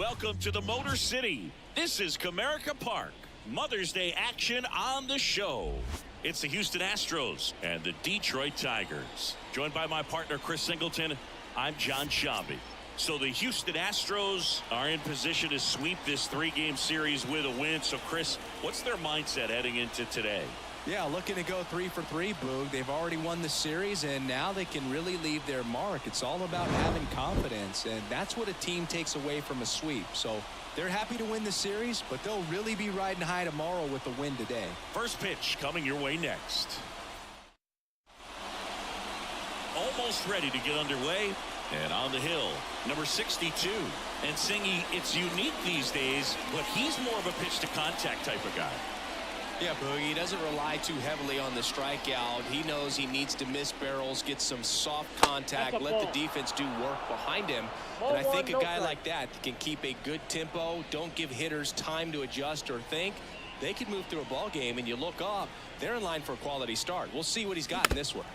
Welcome to the Motor City. This is Comerica Park. Mother's Day action on the show. It's the Houston Astros and the Detroit Tigers. Joined by my partner, Chris Singleton, I'm John Shambi. So the Houston Astros are in position to sweep this three-game series with a win. So, Chris, what's their mindset heading into today? Yeah, looking to go 3 for 3, Boog. They've already won the series, and now they can really leave their mark. It's all about having confidence, and that's what a team takes away from a sweep. So they're happy to win the series, but they'll really be riding high tomorrow with the win today. First pitch coming your way next. Almost ready to get underway. And on the hill, number 62. And Singy, it's unique these days, but he's more of a pitch-to-contact type of guy. Yeah, Boogie, he doesn't rely too heavily on the strikeout. He knows he needs to miss barrels, get some soft contact, let the defense do work behind him. And I think a guy like that can keep a good tempo, don't give hitters time to adjust or think. They could move through a ball game, and you look up, they're in line for a quality start. We'll see what he's got in this one.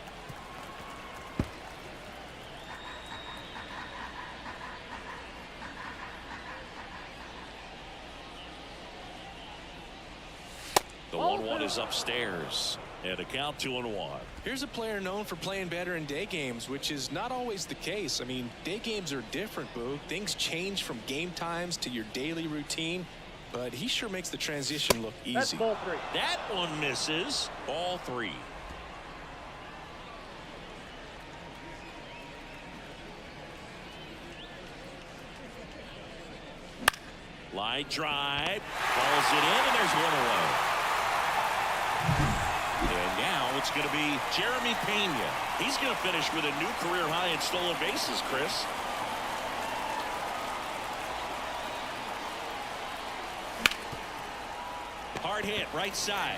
The 1-1 is upstairs, and a count 2-1. Here's a player known for playing better in day games, which is not always the case. I mean, day games are different, Boo. Things change from game times to your daily routine, but he sure makes the transition look easy. That's ball 3. That one misses. Ball 3. Line drive, balls it in, and there's one away. And now it's going to be Jeremy Pena. He's going to finish with a new career high in stolen bases, Chris. Hard hit, right side.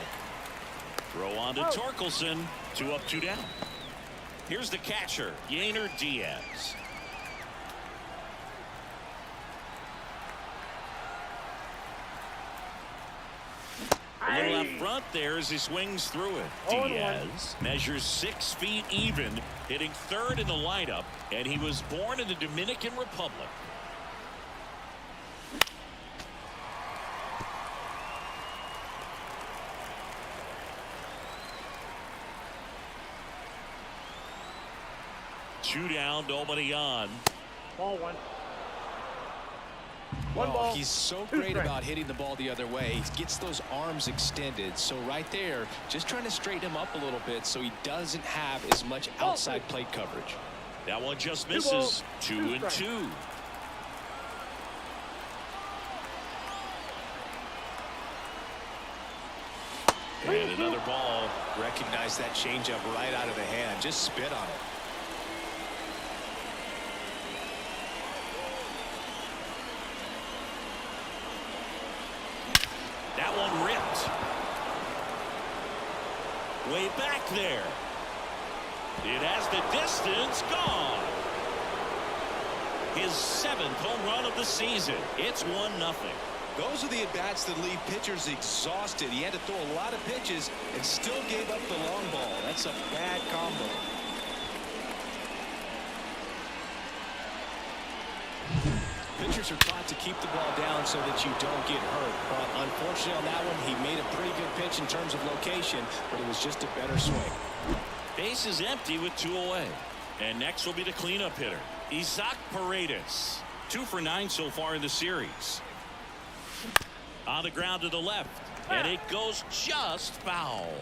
Throw on to Torkelson. 2 up, 2 down. Here's the catcher, Yainer Diaz. A little out front there as he swings through it. Diaz measures 6 feet even, hitting third in the lineup, and he was born in the Dominican Republic. Two down, nobody on. Ball 1. Oh, he's so great about hitting the ball the other way. He gets those arms extended. So right there, just trying to straighten him up a little bit so he doesn't have as much outside plate coverage. That one just misses. 2-2. And another ball. Recognize that changeup right out of the hand. Just spit on it. That one ripped. Way back there. It has the distance gone. His 7th home run of the season. It's 1-0. Those are the at-bats that leave pitchers exhausted. He had to throw a lot of pitches and still gave up the long ball. That's a bad combo. Pitchers are taught to keep the ball down so that you don't get hurt. But unfortunately on that one, he made a pretty good pitch in terms of location, but it was just a better swing. Base is empty with 2 away. And next will be the cleanup hitter, Zack Paredes. 2 for 9 so far in the series. On the ground to the left, and it goes just foul.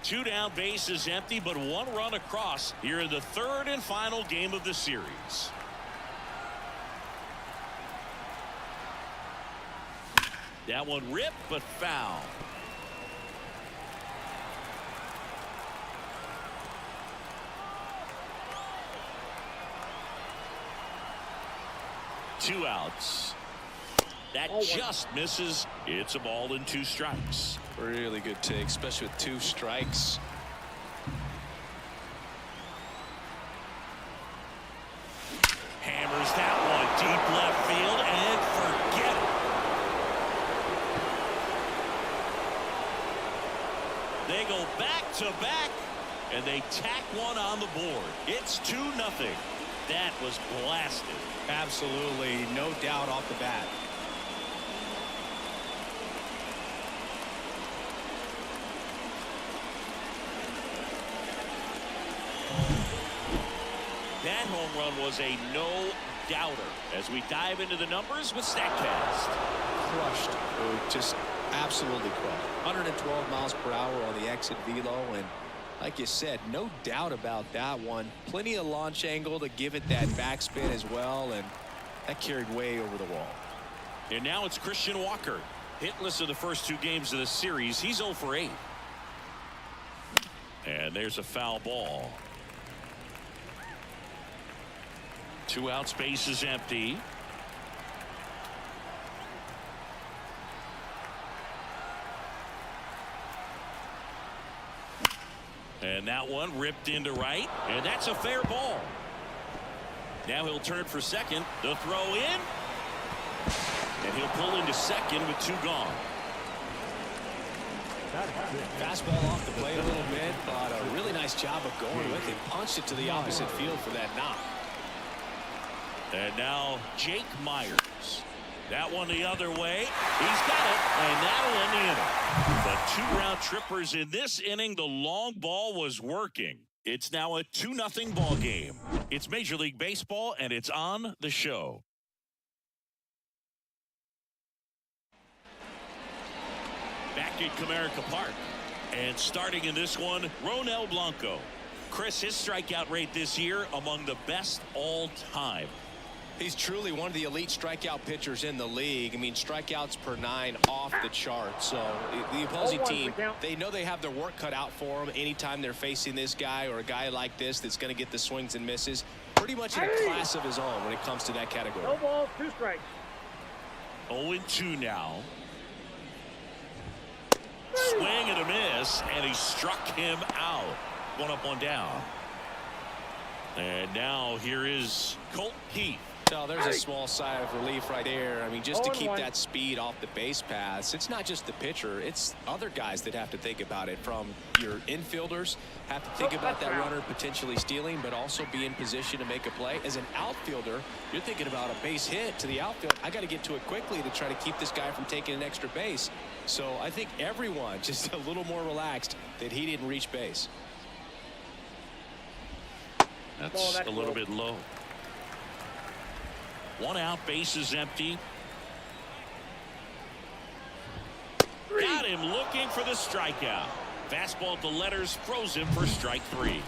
Two down, base is empty, but 1 run across here in the 3rd and final game of the series. That one ripped, but foul. Two outs. That just misses. It's a ball and 2 strikes. Really good take, especially with 2 strikes. Hammers that one deep left field and forget it. They go back to back, and they tack one on the board. It's 2-0. That was blasted. Absolutely, no doubt off the bat. That home run was a no-doubter. As we dive into the numbers with StatCast. Crushed. Just absolutely crushed. 112 miles per hour on the exit velo, and like you said, no doubt about that one. Plenty of launch angle to give it that backspin as well, and that carried way over the wall. And now it's Christian Walker. Hitless in the first 2 games of the series. He's 0 for 8. And there's a foul ball. 2 outs, base is empty. And that one ripped into right, and that's a fair ball. Now he'll turn for second. The throw in, and he'll pull into second with 2 gone. Fastball off the plate a little bit, but a really nice job of going with it. Punched it to the opposite field for that knock. And now Jake Meyers. That one the other way. He's got it, and that'll end the inning. But 2 round trippers in this inning. The long ball was working. It's now a 2-0 ball game. It's Major League Baseball, and it's on the show. Back at Comerica Park. And starting in this one, Ronel Blanco. Chris, his strikeout rate this year among the best all time. He's truly one of the elite strikeout pitchers in the league. I mean, strikeouts per 9 off the chart. So the opposing team, they know they have their work cut out for them anytime they're facing this guy or a guy like this that's going to get the swings and misses. Pretty much in a class of his own when it comes to that category. No balls, 2 strikes. 0-2 now. Swing and a miss, and he struck him out. 1 up, 1 down. And now here is Colt Heath. So there's a small sigh of relief right there. I mean, just to keep that speed off the base paths, it's not just the pitcher, it's other guys that have to think about it. From your infielders have to think about that runner potentially stealing, but also be in position to make a play. As an outfielder, you're thinking about a base hit to the outfield. I got to get to it quickly to try to keep this guy from taking an extra base. So I think everyone just a little more relaxed that he didn't reach base. That's a little bit low. 1 out, base is empty. Got him looking for the strikeout. Fastball to letters, froze him for strike 3.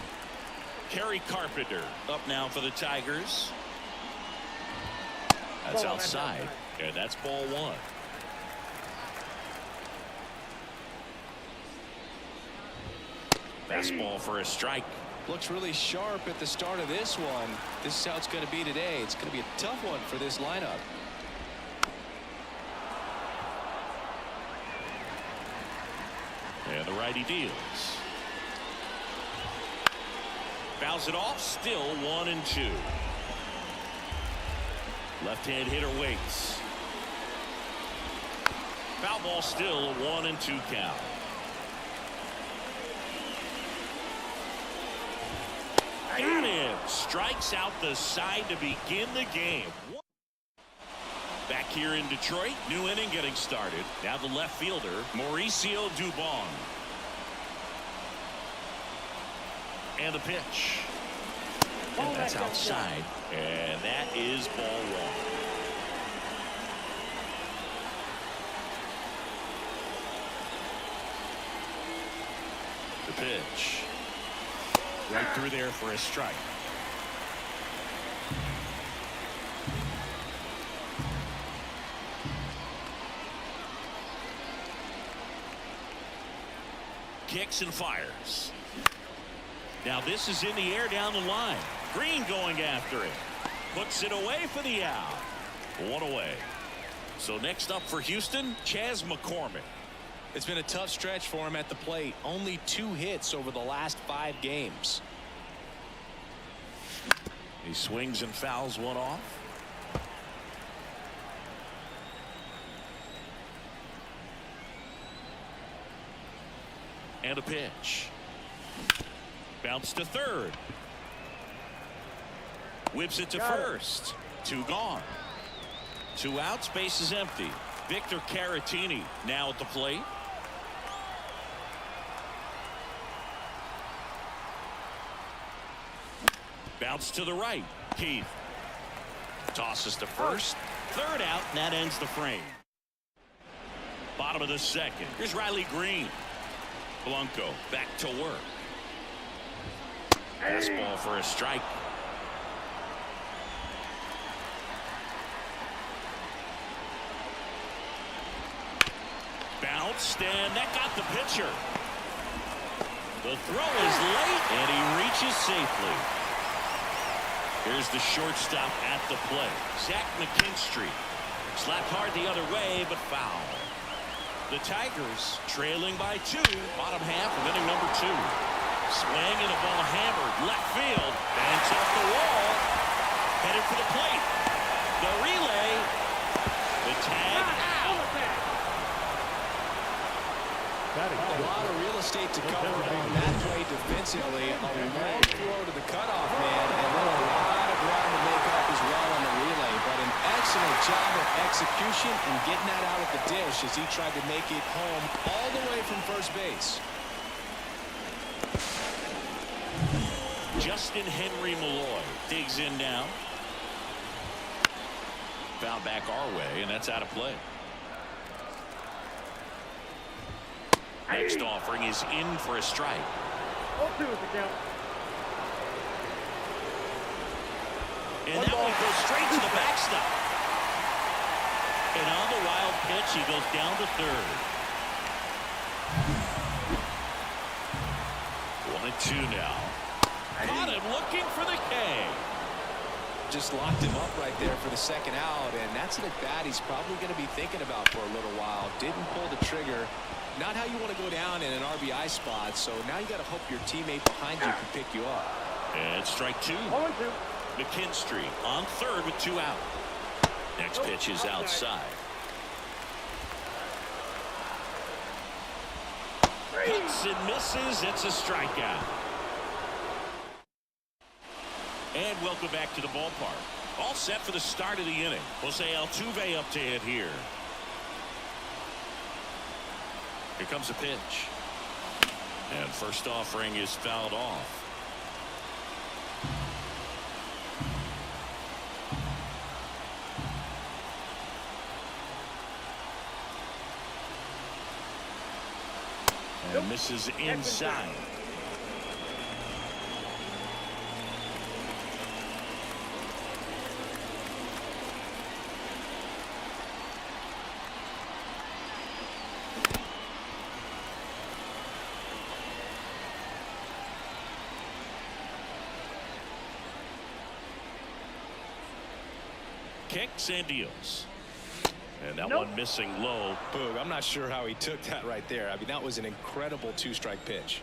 Kerry Carpenter up now for the Tigers. That's outside, and that's ball 1. Fastball for a strike. Looks really sharp at the start of this one. This is how it's going to be today. It's going to be a tough one for this lineup. And the righty deals. Fouls it off. Still 1-2. Left-hand hitter waits. Foul ball, still 1-2 count. Got him. Strikes out the side to begin the game. Back here in Detroit, new inning getting started. Now the left fielder, Mauricio Dubon. And the pitch. And that's outside. And that is ball 1. The pitch. Right through there for a strike. Kicks and fires. Now this is in the air down the line. Green going after it. Puts it away for the out. 1 away. So next up for Houston, Chas McCormick. It's been a tough stretch for him at the plate. Only 2 hits over the last 5 games. He swings and fouls one off. And a pitch. Bounce to third. Whips it to first. 2 gone. 2 outs. Base is empty. Victor Caratini now at the plate. Bounce to the right. Keith tosses to first. 3rd out, and that ends the frame. Bottom of the 2nd. Here's Riley Green. Blanco back to work. Fastball for a strike. Bounced, and that got the pitcher. The throw is late, and he reaches safely. Here's the shortstop at the plate. Zack Mckinstry. Slapped hard the other way, but foul. The Tigers trailing by 2. Bottom half of inning number 2. Swing and a ball hammered left field. Banks off the wall. Headed for the plate. The relay. The tag out. A lot of real estate to cover on that play defensively. A long throw to the cutoff man, and then a lot of ground to make up as well on the relay. But an excellent job of execution and getting that out of the dish as he tried to make it home all the way from first base. Justin Henry Malloy digs in now. Foul back our way, and that's out of play. Next offering is in for a strike. 0-2 is the count. And that one goes straight to the backstop. And on the wild pitch, he goes down to third. 1-2 now. Caught him looking for the K. Just locked him up right there for the 2nd out, and that's an at-bat he's probably going to be thinking about for a little while. Didn't pull the trigger. Not how you want to go down in an RBI spot, so now you got to hope your teammate behind you can pick you up. And strike 2. 0-2. McKinstry on third with 2 out. Next pitch is outside. Hits and misses. It's a strikeout. And welcome back to the ballpark. All set for the start of the inning. Jose Altuve up to hit here. Here comes a pitch. And first offering is fouled off. And misses inside. Kicks and deals. And that one missing low. Boog, I'm not sure how he took that right there. I mean, that was an incredible 2-strike pitch.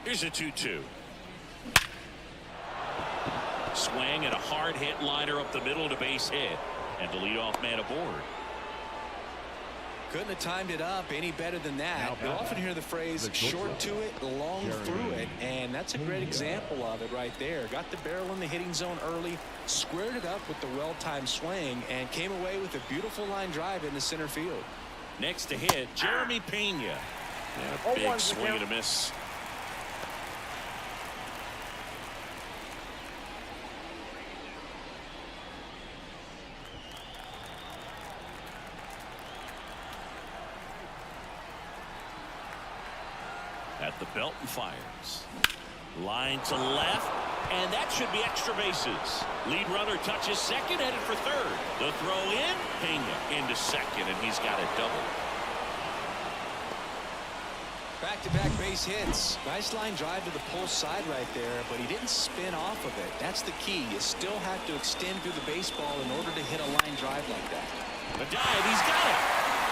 Here's a 2-2. Swing and a hard hit liner up the middle to base hit. And the leadoff man aboard. Couldn't have timed it up any better than that. You'll often hear the phrase short to it, long through it, and that's a great example of it right there. Got the barrel in the hitting zone early, squared it up with the well-timed swing, and came away with a beautiful line drive in the center field. Next to hit, Jeremy Pena. Yeah, big swing and a miss. At the belt and fires. Line to left, and that should be extra bases. Lead runner touches second, headed for third. The throw in, Pena into second, and he's got a double. Back-to-back base hits. Nice line drive to the pull side right there, but he didn't spin off of it. That's the key. You still have to extend through the baseball in order to hit a line drive like that. A dive, he's got it.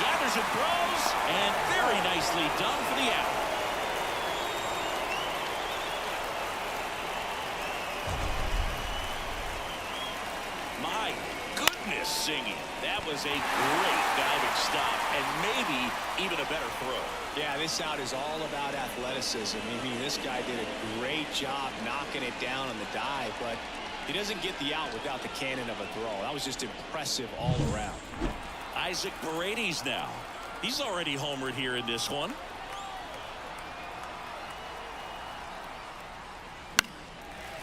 Gathers and throws, and very nicely done for the out. My goodness. goodness singing. That was a great diving stop and maybe even a better throw. Yeah, this out is all about athleticism. I mean, this guy did a great job knocking it down on the dive, but he doesn't get the out without the cannon of a throw. That was just impressive all around. Isaac Paredes now. He's already homered here in this one.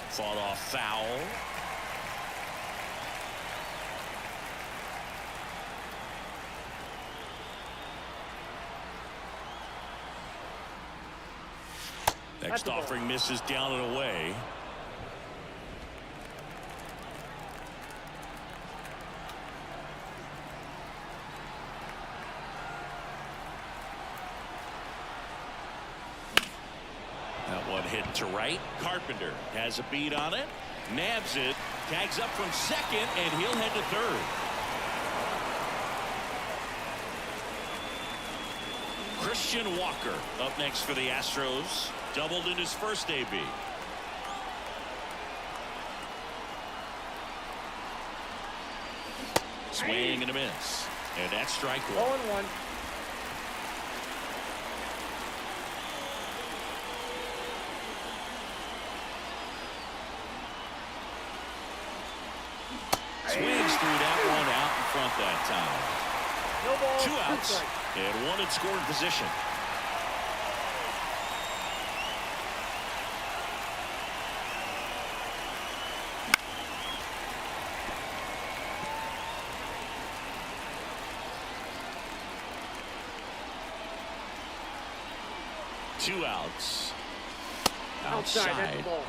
Fought off foul. Next offering misses down and away. That one hit to right. Carpenter has a beat on it. Nabs it. Tags up from second, and he'll head to third. Christian Walker up next for the Astros. Doubled in his first AB. Swing and a miss. And that's strike one. 0-1. Swings through that one out in front that time. No ball. 2 outs. Strike. And one in scoring position. Two outs. Outside. That's the Outside. ball.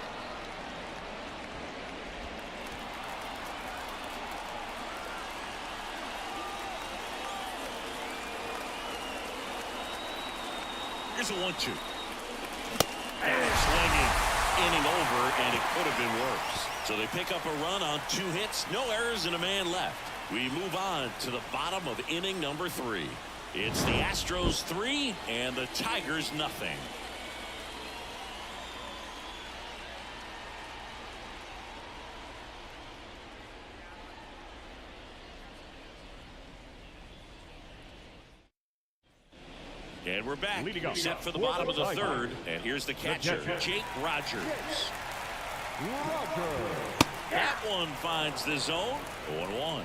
Here's a 1-2. And swinging, inning over, and it could have been worse. So they pick up a run on 2 hits, no errors, and a man left. We move on to the bottom of inning number 3. It's the Astros 3 and the Tigers nothing. And we're back. Set for the bottom of the third. And here's the catcher, Jake Rogers. That one finds the zone. 0-1.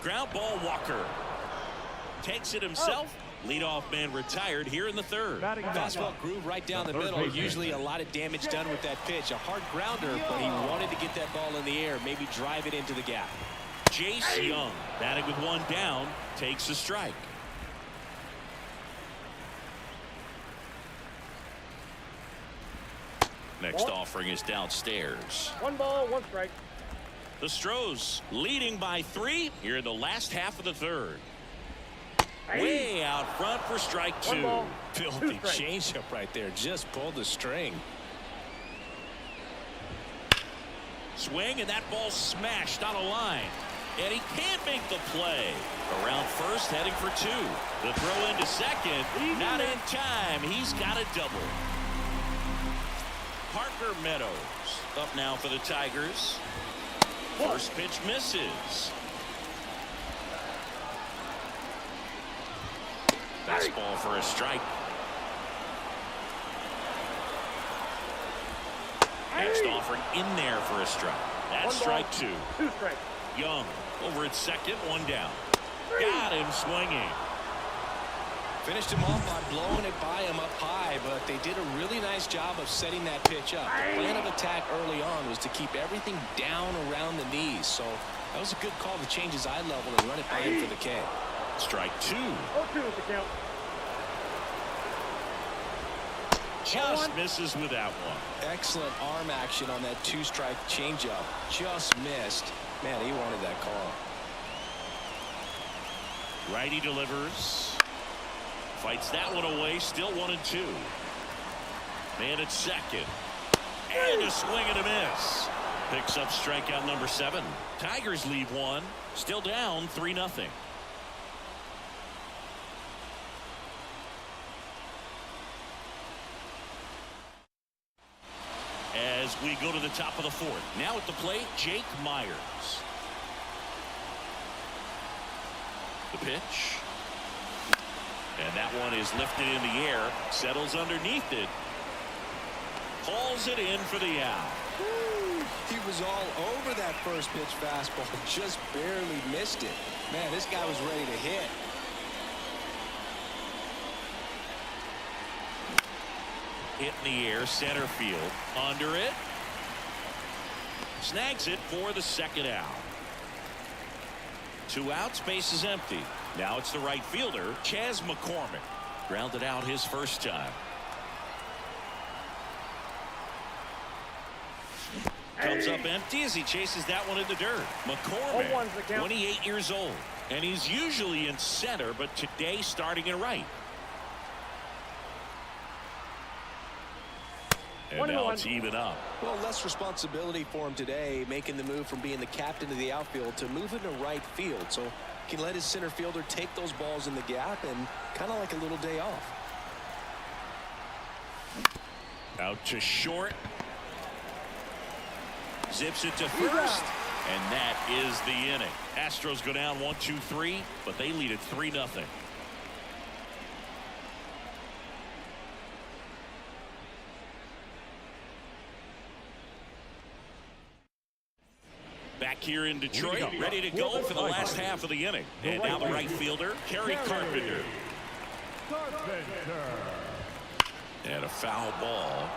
Ground ball, Walker. Takes it himself. Leadoff man retired here in the third. Fastball groove right down the middle. Usually a lot of damage done with that pitch. A hard grounder, but he wanted to get that ball in the air, maybe drive it into the gap. Jace Young, batting with one down, takes a strike. Next offering is downstairs. 1 ball, 1 strike. The Astros leading by 3 here in the last half of the third. Way out front for strike 2. 1 ball, Filthy 2 strikes. changeup right there. Just pulled the string. Swing, and that ball smashed on a line. And he can't make the play. Around first, heading for 2. The throw into second, not in time. He's got a double. Parker Meadows up now for the Tigers. First pitch misses. Fastball for a strike. Next offering in there for a strike. That's strike 2. 2 strikes. Young over at second, 1 down. Got him swinging. Finished him off by blowing it by him up high, but they did a really nice job of setting that pitch up. The plan of attack early on was to keep everything down around the knees, so that was a good call to change his eye level and run it by him for the K. Strike 2. 0-2 is the count. Just misses with that one. Excellent arm action on that 2-strike changeup. Just missed. Man, he wanted that call. Righty delivers. Fights that one away. Still 1-2. Man at second. And a swing and a miss. Picks up strikeout number 7. Tigers lead 1. Still down 3-0. as we go to the top of the fourth. Now at the plate, Jake Meyers. The pitch. And that one is lifted in the air, settles underneath it. Pulls it in for the out. Woo! He was all over that first pitch fastball, just barely missed it. Man, this guy was ready to hit. Hit in the air, center field, under it. Snags it for the second out. 2 outs, base is empty. Now it's the right fielder, Chas McCormick. Grounded out his first time. Comes up empty as he chases that one in the dirt. McCormick, 28 years old, and he's usually in center, but today starting in right. And now it's even up. Well, less responsibility for him today, making the move from being the captain of the outfield to moving to right field. So he can let his center fielder take those balls in the gap and kind of like a little day off. Out to short. Zips it to first. And that is the inning. Astros go down 1-2-3, but they lead it 3-0. Back here in Detroit, ready to go for the last half of the inning. And now the right fielder, Kerry Carpenter. And a foul ball.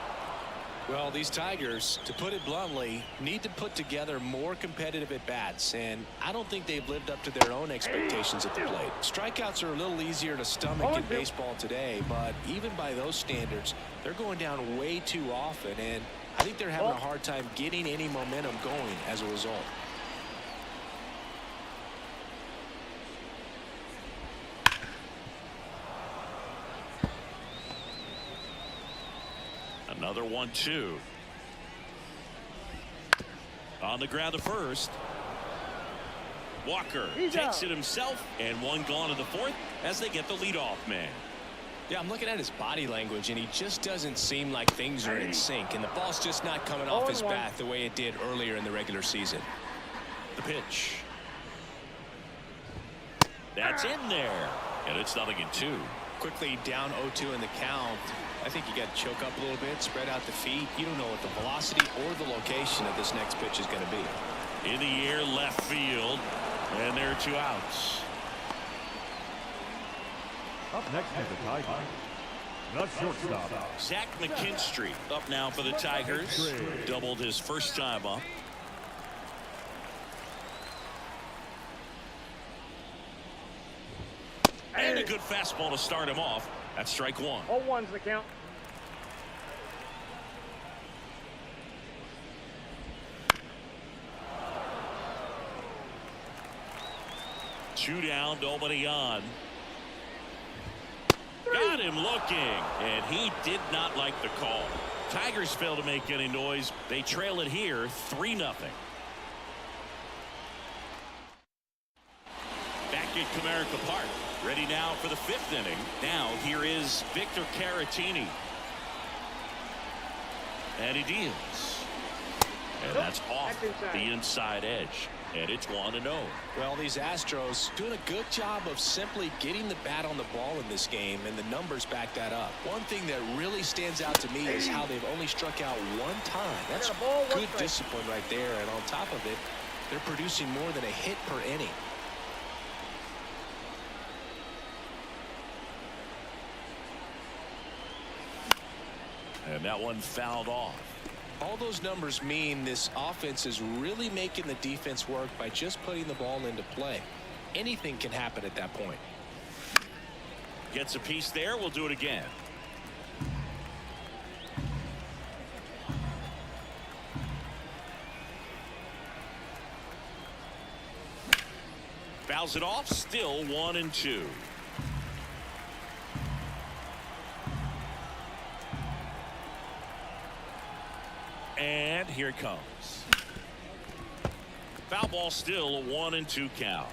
Well, these Tigers, to put it bluntly, need to put together more competitive at-bats, and I don't think they've lived up to their own expectations at the plate. Strikeouts are a little easier to stomach in baseball today, but even by those standards, they're going down way too often, and I think they're having a hard time getting any momentum going as a result. Another 1-2. On the ground to first. Walker takes it himself, and one gone in the fourth as they get the leadoff man. Yeah, I'm looking at his body language, and he just doesn't seem like things are in sync, and the ball's just not coming off his bat the way it did earlier in the regular season. The pitch. That's in there, and it's 0-2. Quickly down 0-2 in the count. I think you got to choke up a little bit, spread out the feet. You don't know what the velocity or the location of this next pitch is going to be. In the air, left field, and there are 2 outs. Up next is the Tigers. The shortstop, Zack Mckinstry up now for the Tigers. Doubled his first time up. And a good fastball to start him off. That's strike 1. 0-1's the count. Two down, nobody on. Got him looking, and he did not like the call. Tigers fail to make any noise. They trail it here 3-0. Back at Comerica Park. Ready now for the 5th inning. Now here is Victor Caratini. And he deals. And that's off the inside edge. And it's 1-0. Well, these Astros doing a good job of simply getting the bat on the ball in this game, and the numbers back that up. One thing that really stands out to me is how they've only struck out 1 time. That's good discipline right there, and on top of it, they're producing more than a hit per inning. And that one fouled off. All those numbers mean this offense is really making the defense work by just putting the ball into play. Anything can happen at that point. Gets a piece there. We'll do it again. Fouls it off. Still 1-2. And here it comes. Foul ball, still a 1-2 count.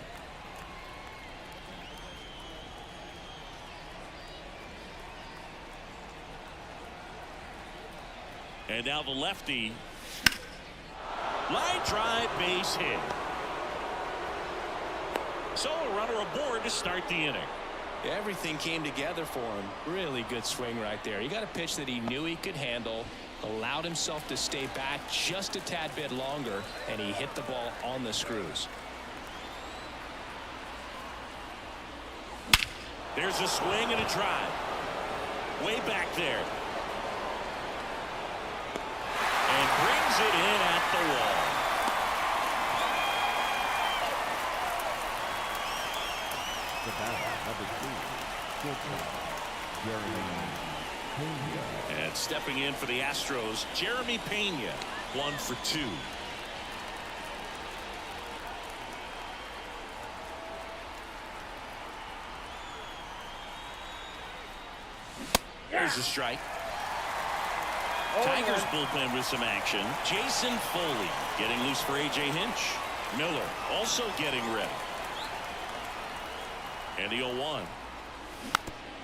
And now the lefty. Line drive, base hit. So a runner aboard to start the inning. Everything came together for him. Really good swing right there. He got a pitch that he knew he could handle, allowed himself to stay back just a tad bit longer, and he hit the ball on the screws. There's a swing and a drive. Way back there. And brings it in at the wall. The batter, number 3, shortstop, Jeremy Pena. And stepping in for the Astros, Jeremy Pena, 1 for 2. There's a strike. Tigers bullpen with some action. Jason Foley getting loose for A.J. Hinch. Miller also getting ready. And the 0-1.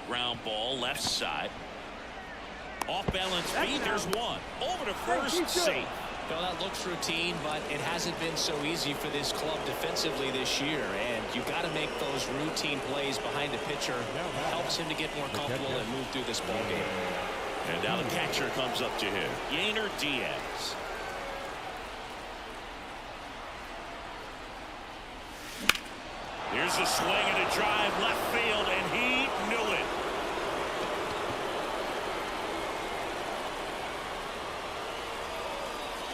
Ground ball left side. Off balance feed. There's one. Over to first. Safe. Well, that looks routine, but it hasn't been so easy for this club defensively this year. And you've got to make those routine plays behind the pitcher. It helps him to get more comfortable and move through this ball game. And now the catcher comes up to him. Yainer Diaz. Here's a swing and a drive left field, and he knew it.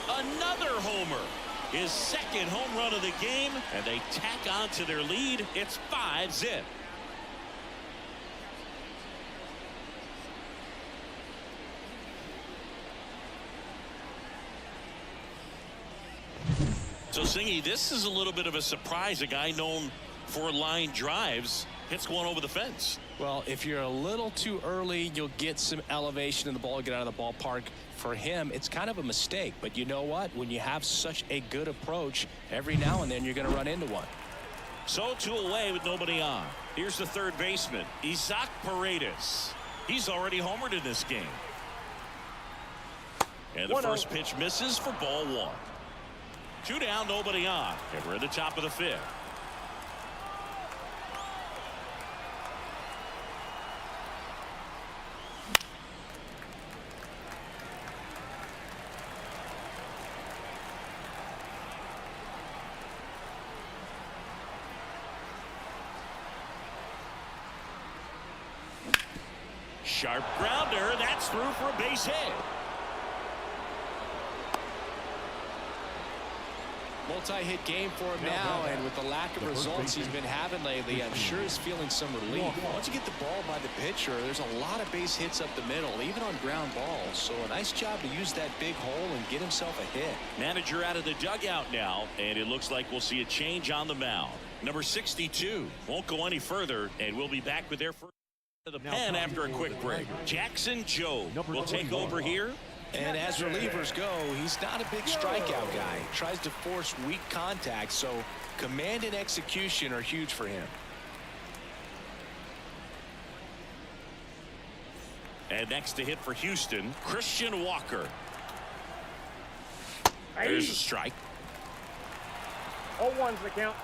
Another homer. His second home run of the game, and they tack on to their lead. It's 5-zip. So, Singy, this is a little bit of a surprise. A guy known for line drives hits one over the fence. Well, if you're a little too early, you'll get some elevation in the ball, get out of the ballpark. For him, it's kind of a mistake. But you know what? When you have such a good approach, every now and then you're going to run into one. So 2 away with nobody on. Here's the third baseman, Zack Paredes. He's already homered in this game. And the first pitch misses for ball 1. 2 down, nobody on. And we're at the top of the 5th. Sharp grounder. That's through for a base hit. Multi-hit game for him now, and with the lack of results he's been having lately, I'm sure he's feeling some relief. Once you get the ball by the pitcher, there's a lot of base hits up the middle, even on ground balls. So a nice job to use that big hole and get himself a hit. Manager out of the dugout now, and it looks like we'll see a change on the mound. Number 62 won't go any further, and we'll be back with their first to the pen after a quick break. Jackson Joe will take over here. And as relievers go, he's not a big strikeout guy. He tries to force weak contact, so command and execution are huge for him. And next to hit for Houston, Christian Walker. There's a strike. 0-1's the count.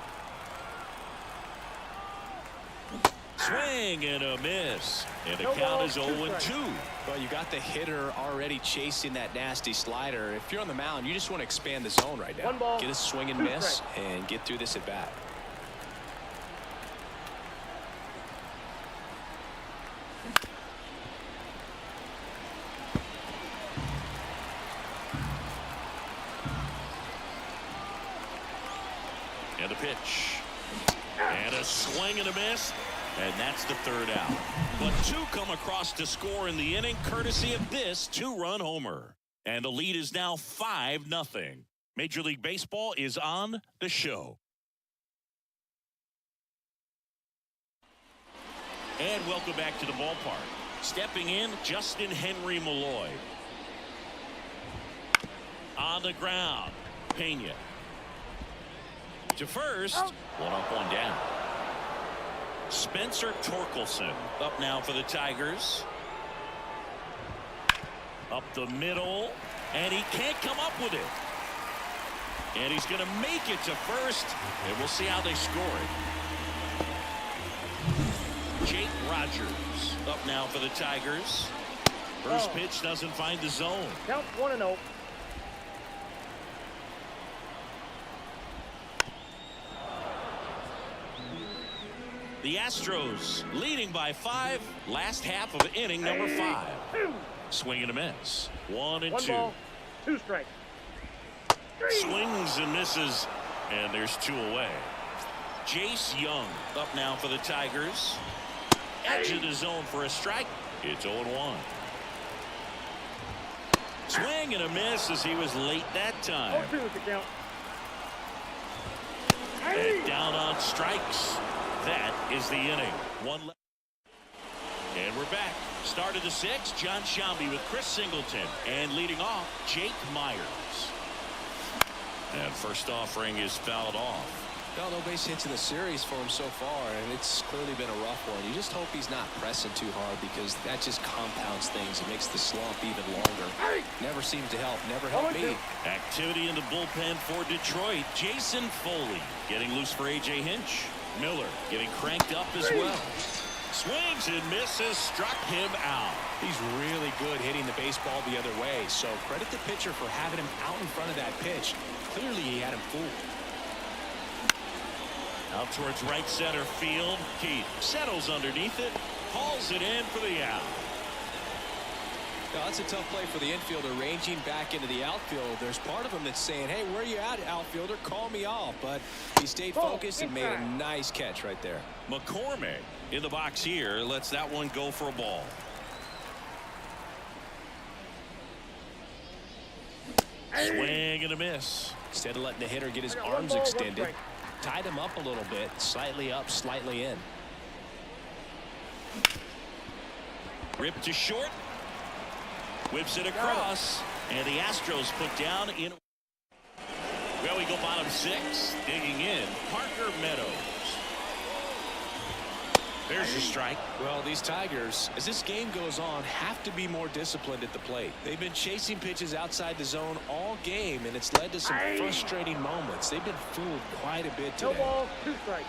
Swing and a miss. And the count is 0-2. Well, you got the hitter already chasing that nasty slider. If you're on the mound, you just want to expand the zone right now. Get a swing and miss and get through this at bat. And a pitch. And a swing and a miss. And that's the third out. But 2 come across to score in the inning, courtesy of this 2-run homer. And the lead is now 5-0. Major League Baseball is on the show. And welcome back to the ballpark. Stepping in, Justin Henry Malloy. On the ground, Pena. To first, 1 up, 1 down. Spencer Torkelson up now for the Tigers. Up the middle, and he can't come up with it. And he's going to make it to first, and we'll see how they score it. Jake Rogers up now for the Tigers. First pitch doesn't find the zone. Count 1-0. The Astros leading by 5. Last half of inning number 5. Swing and a miss. 1-2. 1 ball, 2 strikes. Swings and misses, and there's 2 away. Jace Young up now for the Tigers. Edge of the zone for a strike. It's 0-1. Swing and a miss as he was late that time. 0-2 is the count. And down on strikes. That is the inning. 1 left. And we're back. Start of the 6th. John Shambi with Chris Singleton. And leading off, Jake Meyers. And first offering is fouled off. Well, no base hits in the series for him so far, and it's clearly been a rough one. You just hope he's not pressing too hard because that just compounds things. It makes the slump even longer. Never seemed to help. Never helped me. Activity in the bullpen for Detroit. Jason Foley getting loose for A.J. Hinch. Miller getting cranked up as well. Swings and misses, struck him out. He's really good hitting the baseball the other way, so credit the pitcher for having him out in front of that pitch. Clearly he had him fooled. Out towards right center field. Keith settles underneath it, hauls it in for the out. Now, that's a tough play for the infielder ranging back into the outfield. There's part of him that's saying, hey, where you at, outfielder? Call me off. But he stayed focused and made a nice catch right there. McCormick in the box here lets that one go for a ball. Swing and a miss. Instead of letting the hitter get his arms extended, tied him up a little bit, slightly up, slightly in. Ripped to short. Whips it across, and the Astros put down in. Well, we go bottom 6, digging in. Parker Meadows. There's a strike. Well, these Tigers, as this game goes on, have to be more disciplined at the plate. They've been chasing pitches outside the zone all game, and it's led to some frustrating moments. They've been fooled quite a bit today. No ball, 2 strikes.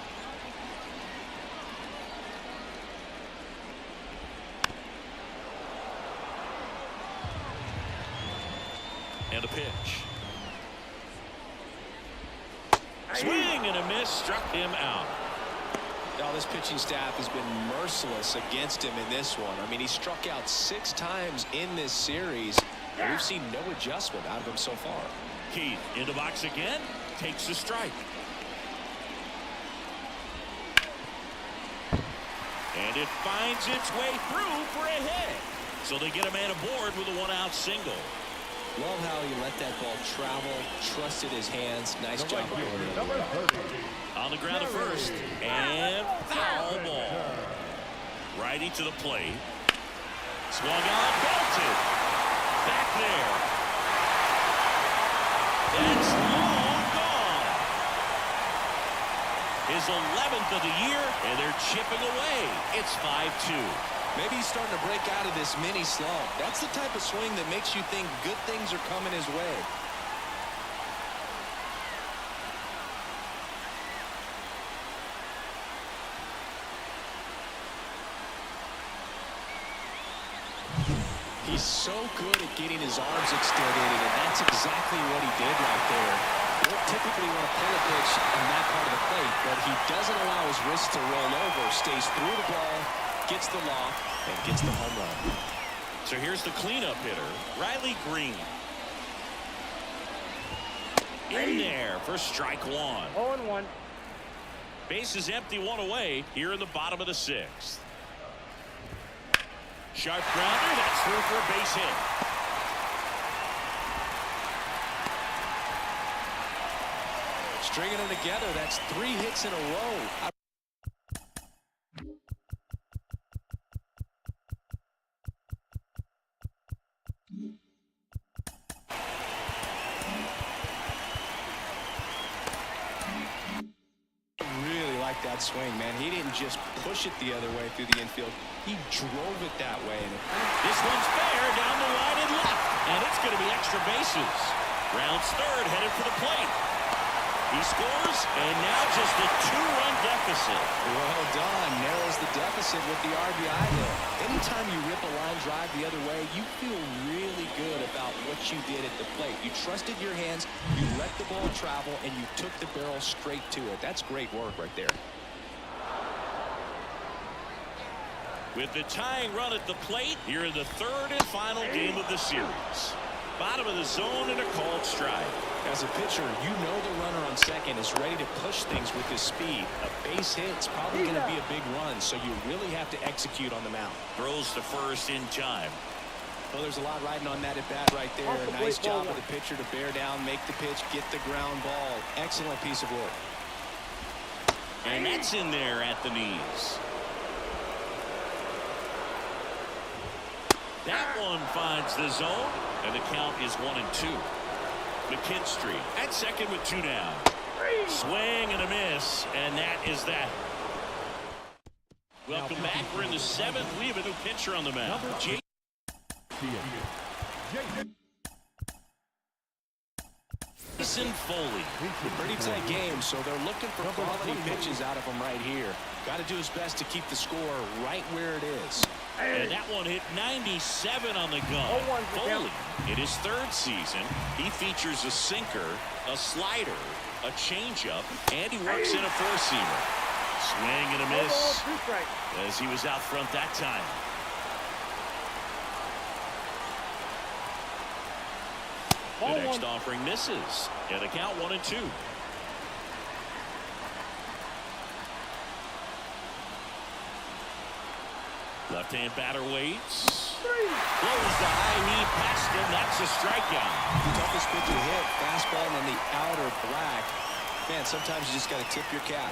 And a pitch. Swing and a miss, struck him out. Now, this pitching staff has been merciless against him in this one. I mean, he struck out 6 times in this series, and we've seen no adjustment out of him so far. Keith in the box again, takes the strike. And it finds its way through for a hit. So they get a man aboard with a 1-out single. Love how he let that ball travel, trusted his hands. Nice job of going the other way. On the ground at first, and foul ball. Righty to the plate. Swung on, belted. Back there. That's long gone. His 11th of the year, and they're chipping away. It's 5-2. Maybe he's starting to break out of this mini slump. That's the type of swing that makes you think good things are coming his way. He's so good at getting his arms extended, and that's exactly what he did right there. You don't typically want to pull a pitch on that part of the plate, but he doesn't allow his wrist to roll over, stays through the ball, gets the lock, and gets the home run. So here's the cleanup hitter, Riley Green. In there for strike 1. 0-1. Base is empty, 1 away here in the bottom of the 6th. Sharp grounder, that's through for a base hit. Stringing them together, that's 3 hits in a row. That swing, man. He didn't just push it the other way through the infield. He drove it that way. This one's fair down the line and left. It's going to be extra bases. Rounds third, headed for the plate. He scores, and now just a 2-run deficit. Well done. Narrows the deficit with the RBI there. Anytime you rip a line drive the other way, you feel really good about what you did at the plate. You trusted your hands, you let the ball travel, and you took the barrel straight to it. That's great work right there. With the tying run at the plate, here in the third and final game of the series. Bottom of the zone and a called strike. As a pitcher, you know the runner on second is ready to push things with his speed. A base hit's probably going to be a big run, so you really have to execute on the mound. Throws to first in time. Well, there's a lot riding on that at bat right there. Nice job of the pitcher to bear down, make the pitch, get the ground ball. Excellent piece of work. And that's in there at the knees. That one finds the zone, and the count is 1-2. McKinstry at second with 2 down. Swing and a miss, and that is that. Welcome back. We're in the 7th. We have a new pitcher on the mound. Jason Foley. Pretty tight game, so they're looking for quality pitches out of him right here. Got to do his best to keep the score right where it is. And that one hit 97 on the gun. Foley, in his 3rd season, he features a sinker, a slider, a changeup, and he works in a 4-seamer. Swing and a miss as he was out front that time. The next offering misses, and the count 1-2. Left-hand batter waits. Blows the high knee past him. That's a strikeout. The toughest pitch to hit, fastball in the outer black. Man, sometimes you just got to tip your cap.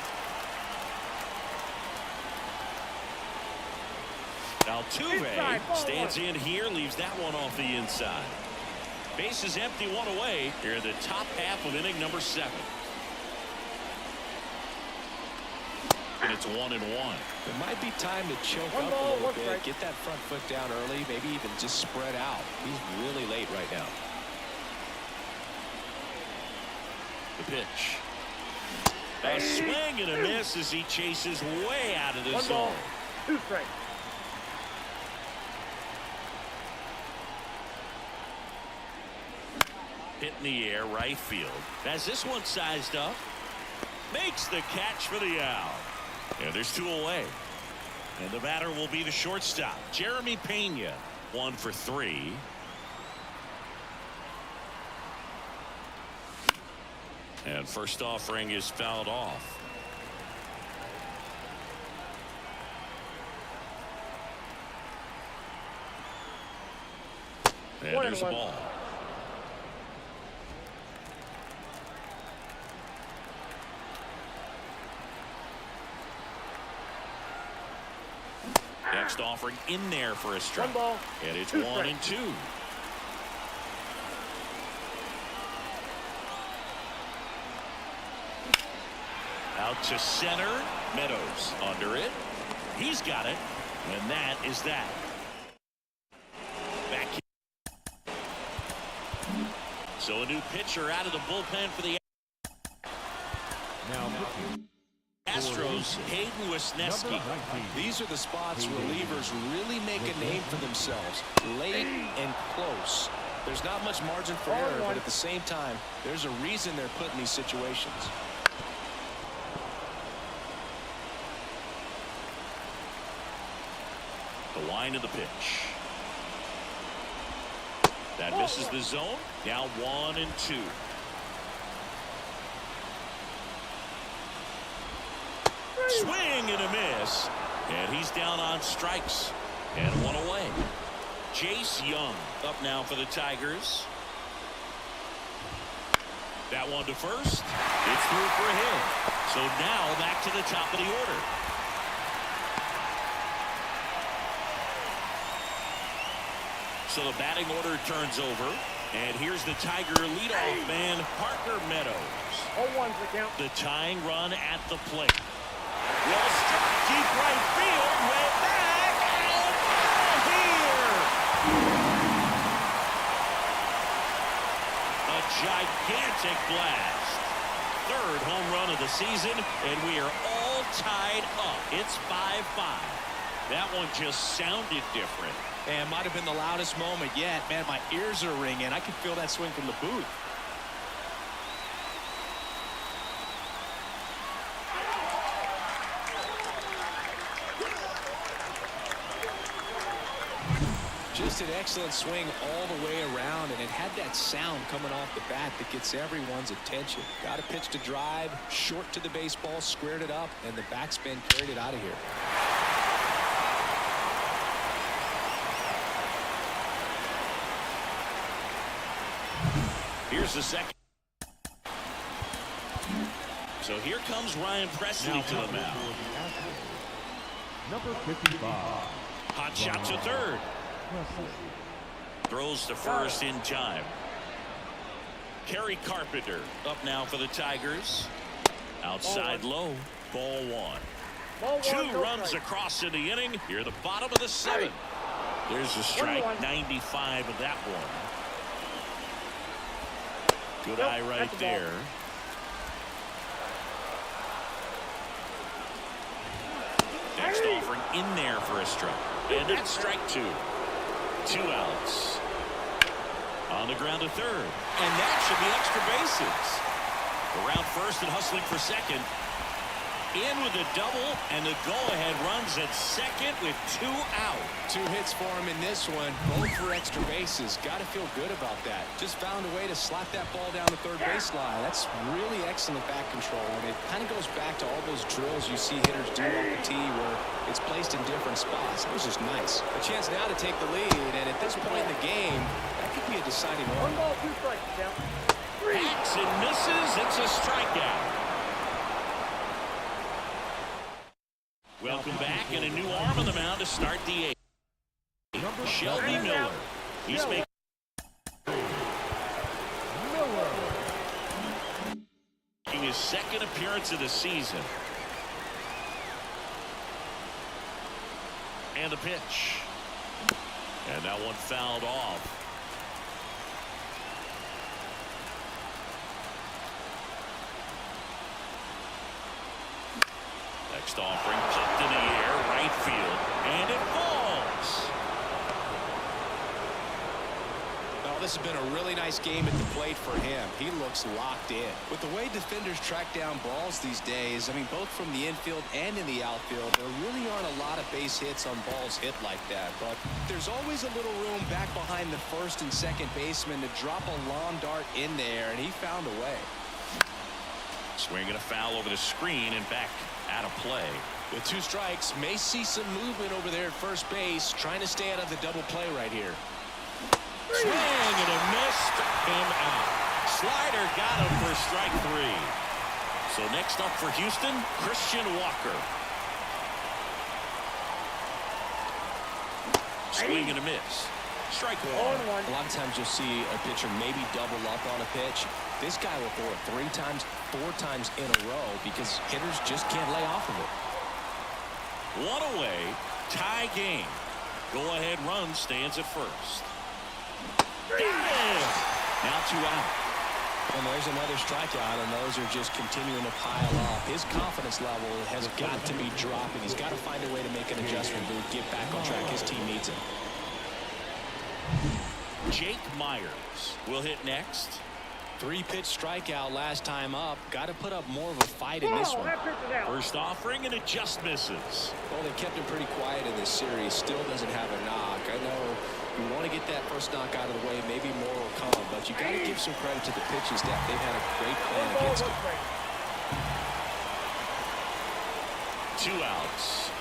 Altuve stands in here, leaves that one off the inside. Base is empty, 1 away. Here in the top half of inning number 7. And it's 1-1. It might be time to choke up a little bit. Get that front foot down early. Maybe even just spread out. He's really late right now. The pitch. A swing and a miss as he chases way out of the zone. 2 strikes. Hit in the air, right field. As this one sized up, makes the catch for the out. And there's 2 away. And the batter will be the shortstop, Jeremy Pena. 1 for 3. And first offering is fouled off. And there's a ball. Next offering in there for a strike. And it's 1-2. Out to center. Meadows under it. He's got it. And that is that. Back. So a new pitcher out of the bullpen for the Astros, Hayden Wisniewski. These are the spots relievers really make a name for themselves. Late and close. There's not much margin for error, but at the same time, there's a reason they're put in these situations. The wind of the pitch. That misses the zone. Now 1-2. Swing and a miss. And he's down on strikes. And 1 away. Chase Young up now for the Tigers. That one to first. It's through for a hit. So now back to the top of the order. So the batting order turns over. And here's the Tiger leadoff man, Parker Meadows. 0-1's the count. The tying run at the plate. Well struck deep right field, way back, and here. gigantic blast. Third home run of the season, and we are all tied up. It's 5-5. That one just sounded different. And might have been the loudest moment yet. Man, my ears are ringing. I can feel that swing from the booth. Just an excellent swing all the way around, and it had that sound coming off the bat that gets everyone's attention. Got a pitch to drive, short to the baseball, squared it up, and the backspin carried it out of here. Here's the second. So here comes Ryan Presley to the mound. Number 55. Hot shot to third. Throws to first in time. Kerry Carpenter up now for the Tigers. Outside low. Ball one. Two runs across in the inning. Here at the bottom of the seventh. There's a strike. 95 of that one. Good eye right there. Next offering in there for a strike. And that's strike two. 2 outs. On the ground to third. And that should be extra bases. Around first and hustling for second. In with a double, and the go-ahead runs at second with 2 out. 2 hits for him in this one, both for extra bases. Got to feel good about that. Just found a way to slap that ball down the third baseline. That's really excellent back control, and it kind of goes back to all those drills you see hitters do off the tee where it's placed in different spots. It was just nice. A chance now to take the lead, and at this point in the game, that could be a deciding run. 1 ball, 2 strikes, down. Hacks and misses. It's a strikeout. Welcome back, and a new arm on the mound to start the 8th. Shelby Miller. He's making his second appearance of the season. And the pitch. And that one fouled off. Next offering popped in the air, right field, and it falls. Well, this has been a really nice game at the plate for him. He looks locked in. With the way defenders track down balls these days, I mean, both from the infield and in the outfield, there really aren't a lot of base hits on balls hit like that. But there's always a little room back behind the first and second baseman to drop a lawn dart in there, and he found a way. Swinging a foul over the screen and back out of play. With 2 strikes, may see some movement over there at first base, trying to stay out of the double play right here. Swing and a miss, struck him out. Slider got him for strike 3. So next up for Houston, Christian Walker. Swing and a miss. Strike 1. A lot of times you'll see a pitcher maybe double up on a pitch. This guy will throw it 3 times, 4 times in a row because hitters just can't lay off of it. 1 away, tie game. Go-ahead run stands at first. Got it! Now 2 out. And there's another strikeout, and those are just continuing to pile up. His confidence level has got to be dropping. He's got to find a way to make an adjustment to get back on track. His team needs him. Jake Meyers will hit next. 3-pitch strikeout last time up. Got to put up more of a fight in this one. First offering, and it just misses. Well, they kept him pretty quiet in this series. Still doesn't have a knock. I know you want to get that first knock out of the way. Maybe more will come, but you got to give some credit to the pitching staff. They've had a great plan against him. 2 outs.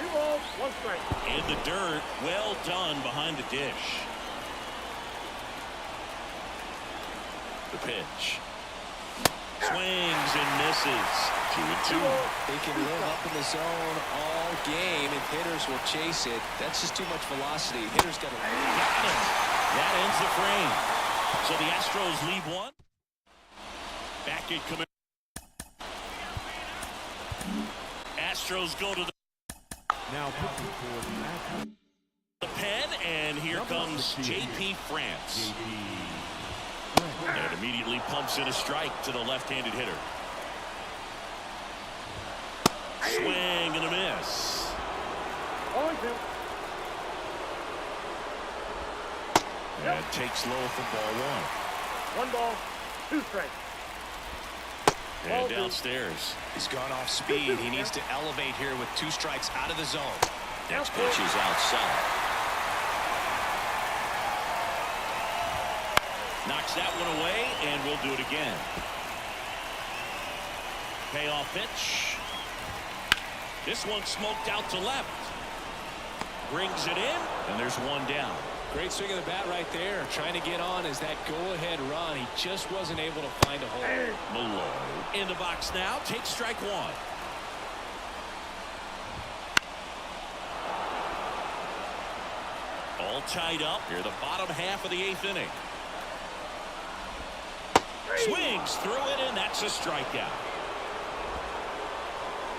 2 balls, 1 strike. In the dirt. Well done behind the dish. The pitch. Swings and misses. 2-2. They can live up in the zone all game if hitters will chase it. That's just too much velocity. Hitters got to. Got him. That ends the frame. So the Astros lead 1. Back in command. Astros go to Now pitching for the pen, and here comes J.P. France. J.P. And immediately pumps in a strike to the left-handed hitter. Swing and a miss. And takes low for ball one. 1 ball, 2 strikes. And downstairs. He's gone off speed. He needs to elevate here with 2 strikes out of the zone. Next pitch is outside. Knocks that one away, and we'll do it again. Payoff pitch. This one smoked out to left. Brings it in, and there's one down. Great swing of the bat right there. Trying to get on as that go-ahead run. He just wasn't able to find a hole. Malone in the box now. Takes strike one. All tied up here, the bottom half of the 8th inning. Swings through it, and that's a strikeout.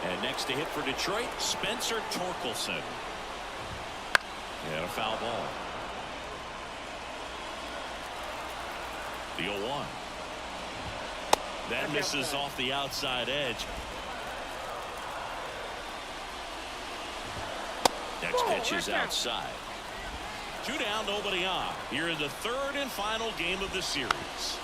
And next to hit for Detroit, Spencer Torkelson. And a foul ball. The 0-1. That misses off the outside edge. Next pitch is outside. 2 down, nobody on. Here in the 3rd and final game of the series.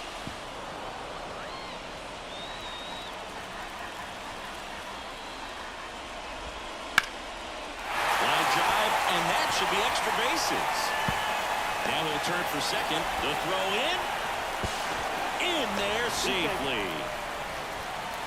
Line drive, and that should be extra bases. Now he'll turn for second. The throw in there safely.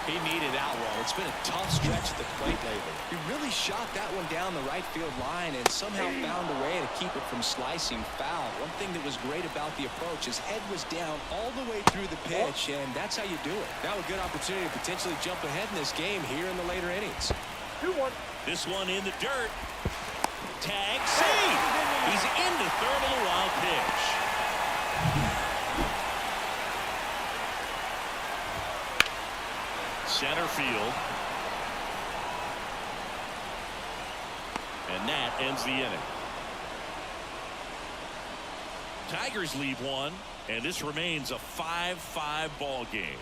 He needed that one. It's been a tough stretch at the plate lately. He really shot that one down the right field line and somehow found a way to keep it from slicing foul. One thing that was great about the approach, his head was down all the way through the pitch, and that's how you do it. Now a good opportunity to potentially jump ahead in this game here in the later innings. 2-1. This one in the dirt. Tag, save. He's into third of the wild pitch. Center field. And that ends the inning. Tigers lead one, and this remains a 5-5 ball game.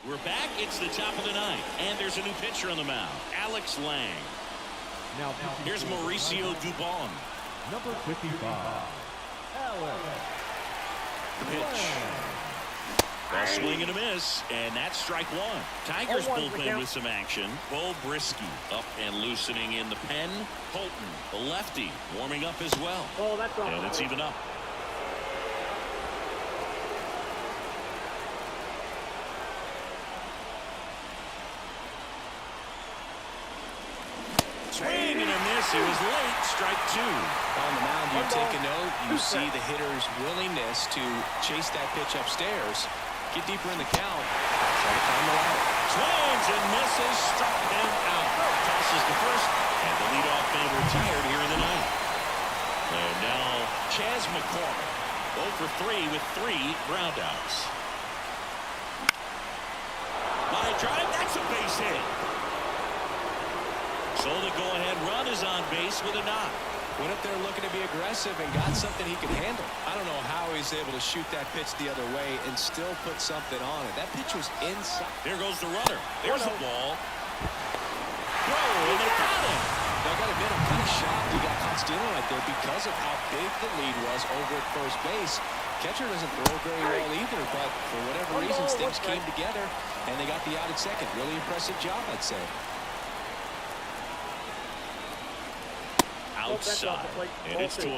We're back. It's the top of the 9th, and there's a new pitcher on the mound, Alex Lang. Now Here's Mauricio Dubon. number 55, Alex. Pitch. A swing and a miss, and that's strike one. Tigers bullpen with some action. Bo Brisky up and loosening in the pen. Holton, the lefty, warming up as well. Oh, that's all. And it's even up. Swing and a miss. He was late. Strike 2. On the mound, you take a note. You see the hitter's willingness to chase that pitch upstairs. Get deeper in the count. Try to climb the ladder. Swings and misses. Struck him out. Tosses to first. And the leadoff man retired here in the 9th. And now Chas McCormick. 0 for 3 with 3 groundouts. Line drive. That's a base hit. So the go-ahead run is on base with a knock. Went up there looking to be aggressive and got something he could handle. I don't know how he's able to shoot that pitch the other way and still put something on it. That pitch was inside. There goes the runner. There's the ball. Whoa, and they got him. Now, I got to admit, I'm kind of shocked he got caught stealing right there because of how big the lead was over at first base. Catcher doesn't throw very well either, but for whatever reasons, things came together, and they got the out at second. Really impressive job, I'd say. Outside, and it's 2-1.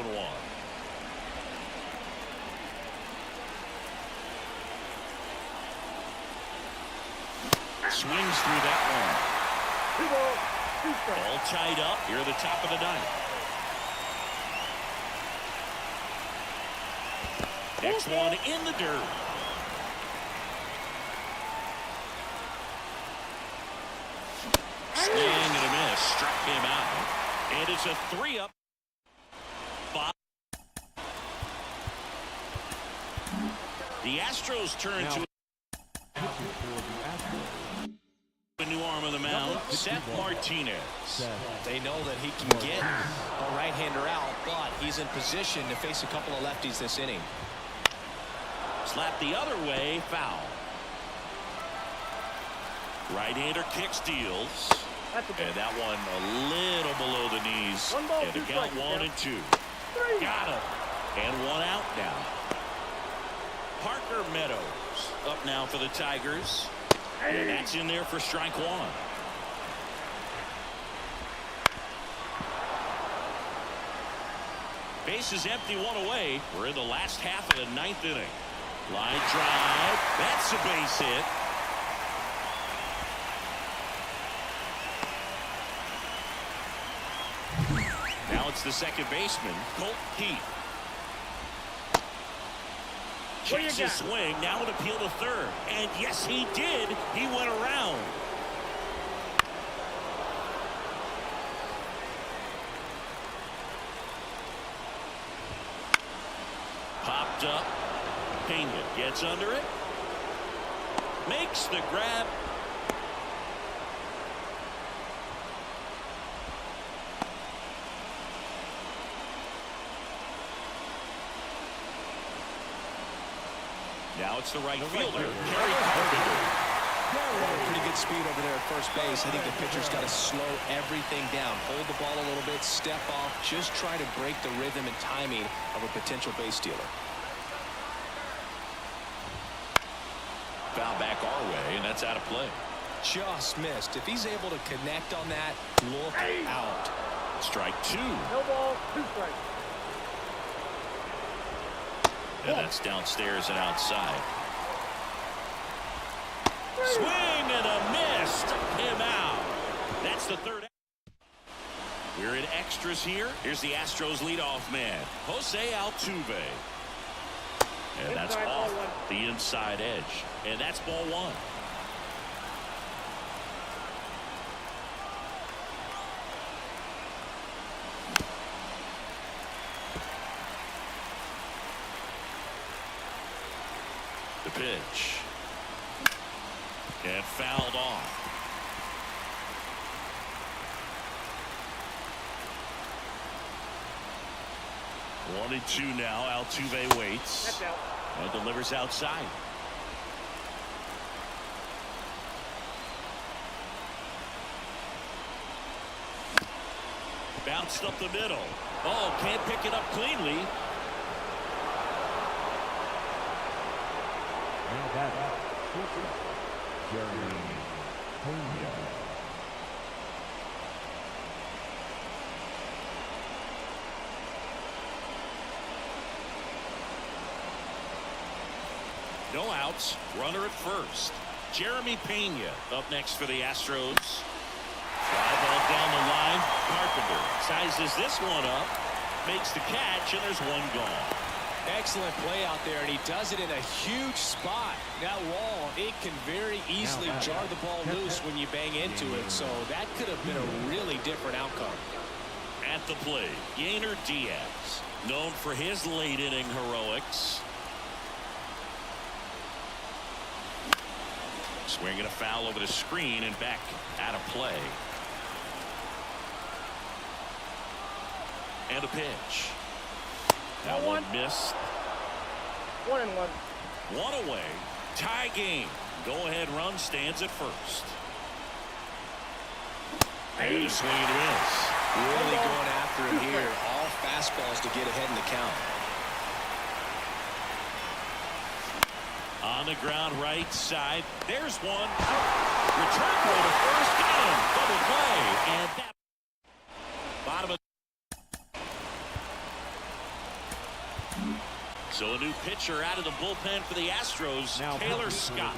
Swings through that one. 2 balls, 2 strikes. All tied up here at the top of the 9th. Next one in the dirt. Swing and a miss. Struck him out. And it's a 3-up. The Astros turn to a new arm of on the mound, Seth Martinez. They know that he can get a right-hander out, but he's in position to face a couple of lefties this inning. Slap the other way, foul. Right-hander kick steals. And that one a little below the knees. And to count 1 and 2. Got him. And 1 out now. Parker Meadows up now for the Tigers. And that's in there for strike 1. Base is empty, 1 away. We're in the last half of the 9th inning. Line drive. That's a base hit. Now it's the second baseman, Colt Heath. Checks his swing. Now an appeal to third. And yes, he did. He went around. Popped up. Pena gets under it. Makes the grab. Now it's the right fielder, Kerry Carpenter. Pretty good speed over there at first base. I think the pitcher's got to slow everything down. Hold the ball a little bit, step off, just try to break the rhythm and timing of a potential base stealer. Foul back our way, and that's out of play. Just missed. If he's able to connect on that, look out. Strike 2. No ball, 2 strikes. And that's downstairs and outside. Swing and a miss. Struck him out. That's the third. We're in extras here. Here's the Astros leadoff man, Jose Altuve. And that's off the inside edge. And that's ball 1. The pitch. And fouled off. One and 2 now. Altuve waits. And delivers outside. Bounced up the middle. Oh, can't pick it up cleanly. And that's Jeremy Pena. No outs. Runner at first. Jeremy Pena up next for the Astros. Fly ball down the line. Carpenter sizes this one up. Makes the catch, and there's one gone. Excellent play out there, and he does it in a huge spot. That wall, it can very easily jar the ball loose when you bang into it, so that could have been a really different outcome. At the plate, Yainer Diaz, known for his late inning heroics. Swinging a foul over the screen and back out of play. And a pitch. That one missed. 1 and 1. 1 away. Tie game. Go-ahead run stands at first. And a swing and a miss. Really going after him here. All fastballs to get ahead in the count. On the ground right side. There's one. Return throw to first. Got him. Double play. And that bottom of. So a new pitcher out of the bullpen for the Astros, Taylor Scott.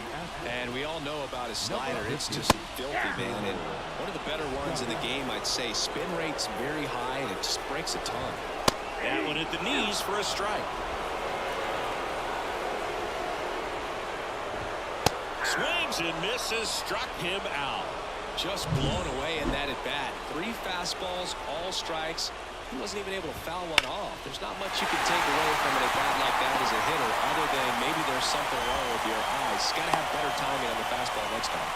And we all know about his slider. It's just filthy, man. And one of the better ones in the game, I'd say. Spin rate's very high, and it just breaks a ton. That one at the knees for a strike. Swings and misses, struck him out. Just blown away in that at-bat. 3 fastballs, all strikes. He wasn't even able to foul one off. There's not much you can take away from an at-bat like that as a hitter, other than maybe there's something wrong with your eyes. Got to have better timing on the fastball next time.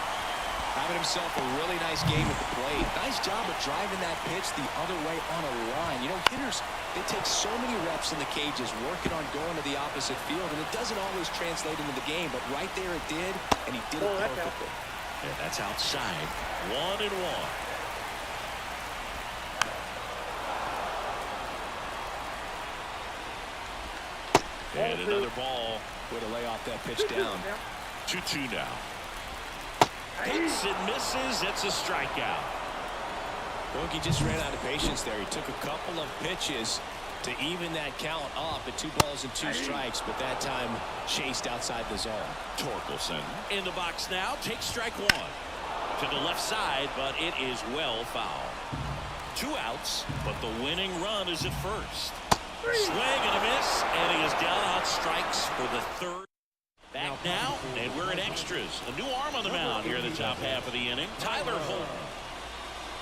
Having himself a really nice game at the plate. Nice job of driving that pitch the other way on a line. You know, hitters, they take so many reps in the cages working on going to the opposite field, and it doesn't always translate into the game, but right there it did, and he did it perfectly. Yeah, that's outside. 1-1. And another ball. Way to lay off that pitch down. 2-2 now. Hits and misses. It's a strikeout. Boogie just ran out of patience there. He took a couple of pitches to even that count up at 2 balls and 2 strikes, but that time chased outside the zone. Torkelson in the box now. Takes strike 1 to the left side, but it is well foul. 2 outs, but the winning run is at first. Swing and a miss, and he is down on strikes for the 3rd. Back now, and we're in extras. A new arm on the mound here in the top half of the inning. Tyler Holton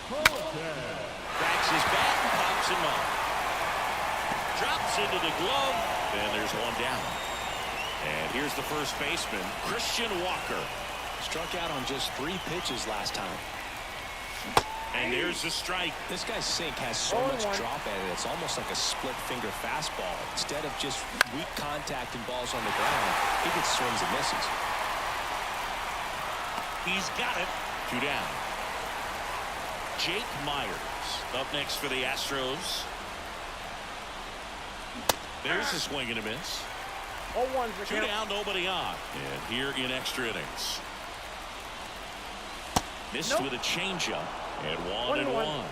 cracks his bat and pops him up. Drops into the glove, and there's 1 down. And here's the first baseman, Christian Walker. Struck out on just 3 pitches last time. And there's the strike. This guy's sink has so much drop at it. It's almost like a split finger fastball. Instead of just weak contact and balls on the ground, he gets swings and misses. He's got it. 2 down. Jake Meyers up next for the Astros. There's a swing and a miss. 2 down, nobody on. And here in extra innings. Missed with a changeup. And 1-1.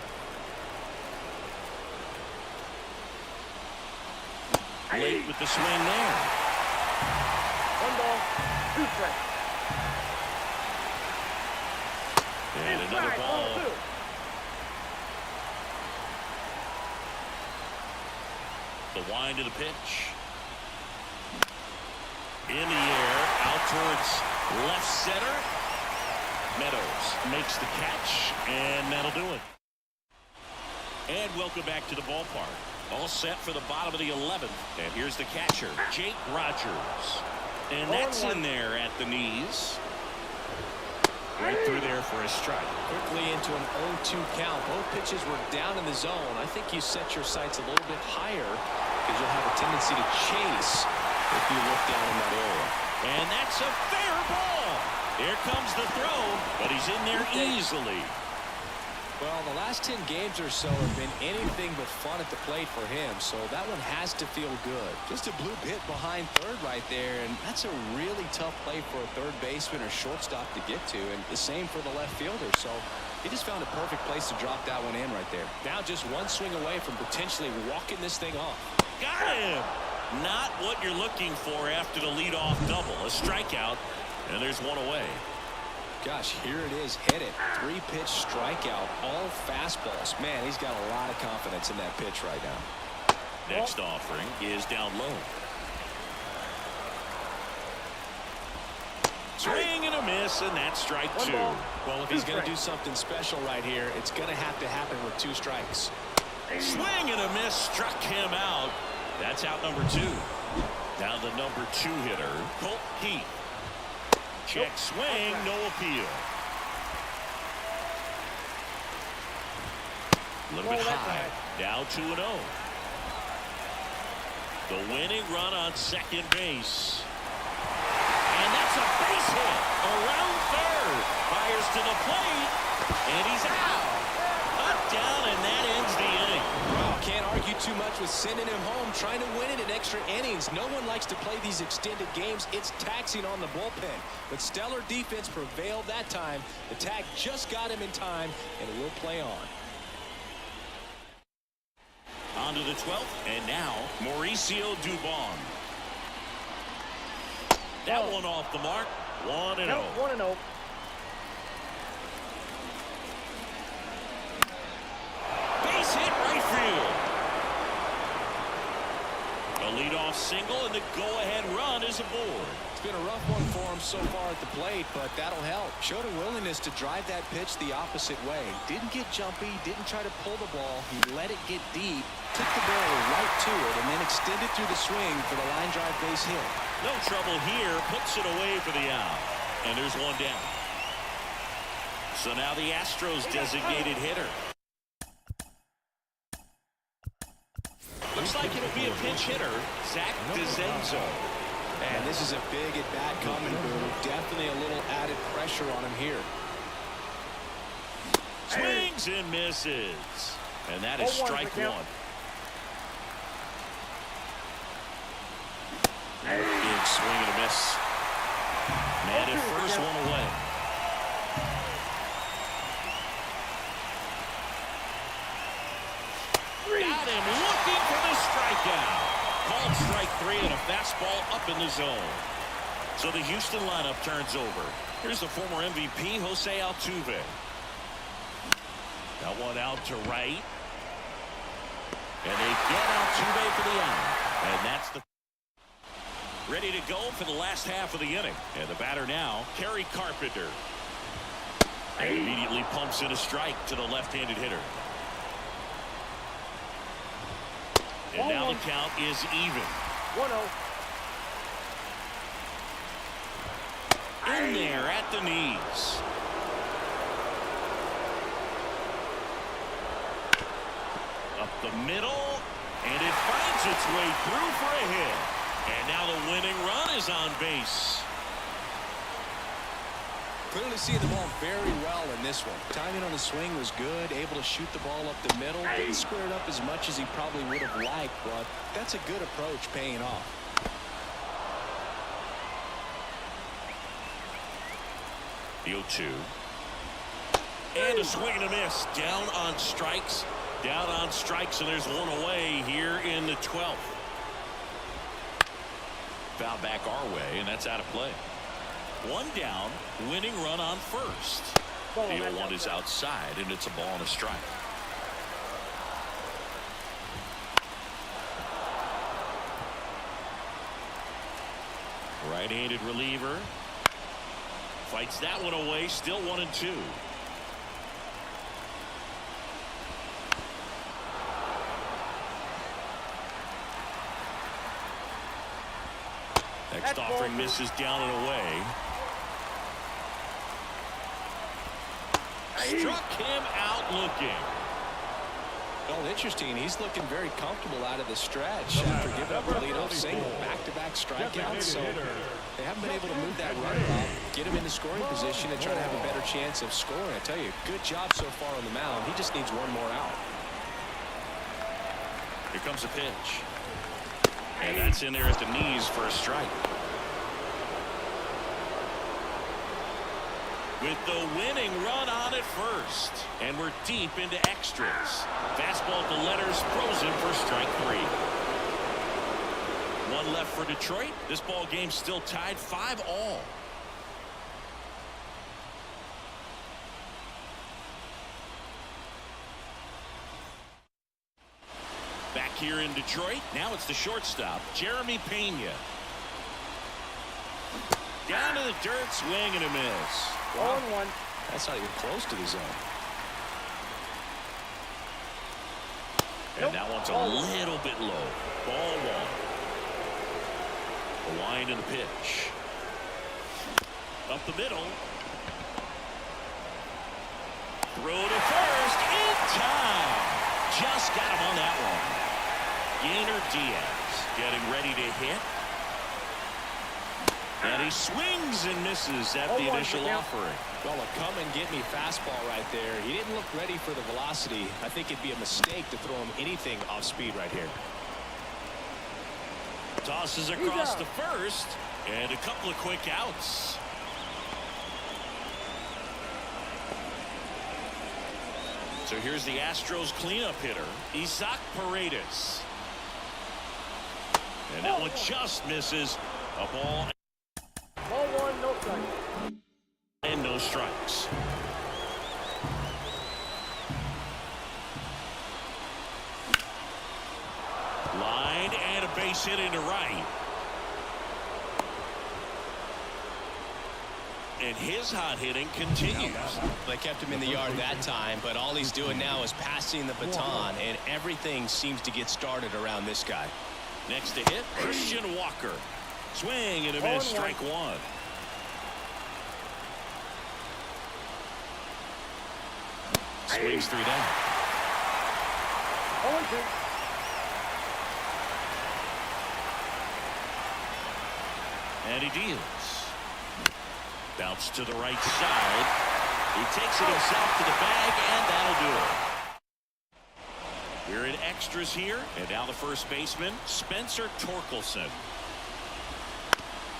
Late with the swing there. 1 ball, 2 strikes. And another ball. The wind of the pitch. In the air, out towards left center. Meadows makes the catch, and that'll do it. And welcome back to the ballpark. All set for the bottom of the 11th. And here's the catcher, Jake Rogers. And that's in there at the knees. Right through there for a strike. Quickly into an 0-2 count. Both pitches were down in the zone. I think you set your sights a little bit higher because you'll have a tendency to chase if you look down in that area. And that's a fair ball. Here comes the throw, but he's in there easily. Well, the last 10 games or so have been anything but fun at the plate for him, so that one has to feel good. Just a bloop hit behind third right there, and that's a really tough play for a third baseman or shortstop to get to, and the same for the left fielder, so he just found a perfect place to drop that one in right there. Now just 1 swing away from potentially walking this thing off. Got him! Not what you're looking for after the leadoff double. A strikeout, and there's 1 away. Gosh, here it is, hit it. 3-pitch strikeout, all fastballs. Man, he's got a lot of confidence in that pitch right now. Next offering is down low. Swing and a miss, and that's strike 2. Well, if he's going to do something special right here, it's going to have to happen with 2 strikes. Swing and a miss, struck him out. That's out number 2. Now the number 2 hitter, Colt Heath. Check swing, no appeal. A little bit high. Now 2-0. The winning run on second base. And that's a base hit around third. Fires to the plate, and he's out. Up, down, and that ends the inning. Wow, can't argue too much with sending him home, trying to win it in extra innings. No one likes to play these extended games. It's taxing on the bullpen. But stellar defense prevailed that time. The tag just got him in time, and it will play on. On to the 12th, and now Mauricio Dubon. That one off the mark. 1-0. 1-0. Base hit right field. A leadoff single, and the go-ahead run is aboard. It's been a rough one for him so far at the plate, but that'll help. Showed a willingness to drive that pitch the opposite way. Didn't get jumpy, didn't try to pull the ball. He let it get deep, took the barrel right to it, and then extended through the swing for the line drive base hit. No trouble here. Puts it away for the out. And there's 1 down. So now the Astros designated hitter. Looks like it'll be a pinch hitter, Zack Mckinstry. And this is a big at-bat coming, Boo. Definitely a little added pressure on him here. Swings and misses. And that is strike one. Big swing and a miss. Man at first, one away. Got him looking for the strikeout. Called strike three and a fastball up in the zone. So the Houston lineup turns over. Here's the former MVP, Jose Altuve. Got one out to right. And they get Altuve for the out. And that's the ready to go for the last half of the inning. And the batter now, Kerry Carpenter. And immediately pumps in a strike to the left-handed hitter. And now the count is even. 1-0. In there at the knees. Up the middle. And it finds its way through for a hit. And now the winning run is on base. Clearly seeing the ball very well in this one. Timing on the swing was good. Able to shoot the ball up the middle. Didn't square it up as much as he probably would have liked, but that's a good approach paying off. The 0-2. And a swing and a miss. Down on strikes. Down on strikes, and there's one away here in the 12th. Foul back our way, and that's out of play. One down, winning run on first. The 0-1 is outside, and it's a ball and a strike. Right-handed reliever. Fights that one away, still 1-2. Next offering misses down and away. Struck him out looking. Well, interesting. He's looking very comfortable out of the stretch after giving up a leadoff single. Back-to-back strikeouts. So they haven't been able to move that runner up, get him in the scoring position, and try to have a better chance of scoring. I tell you, good job so far on the mound. He just needs one more out. Here comes a pitch. And that's in there at the knees for a strike. With the winning run on at first. And we're deep into extras. Fastball to letters, frozen for strike three. One left for Detroit. This ball game still tied 5-all. Back here in Detroit, now it's the shortstop, Jeremy Pena. Down to the dirt, swing and a miss. 0-1. That's not even close to the zone. And that one's a little bit low. Ball one. The line to the pitch. Up the middle. Throw to first in time. Just got him on that one. Yainer Diaz getting ready to hit. And he swings and misses at the initial offering. Well, a come and get me fastball right there. He didn't look ready for the velocity. I think it'd be a mistake to throw him anything off speed right here. Tosses across the first, and a couple of quick outs. So here's the Astros cleanup hitter, Zack Paredes. And that one just misses. A ball. 1-1, no strike. And no strikes. Line and a base hit into right. And his hot hitting continues. They kept him in the yard that time, but all he's doing now is passing the baton, and everything seems to get started around this guy. Next to hit, Christian Walker. Swing and a miss, strike one. Swings through that. 0-2. And he deals. Bounce to the right side. He takes it himself to the bag, and that'll do it. We're in extras here, and now the first baseman, Spencer Torkelson.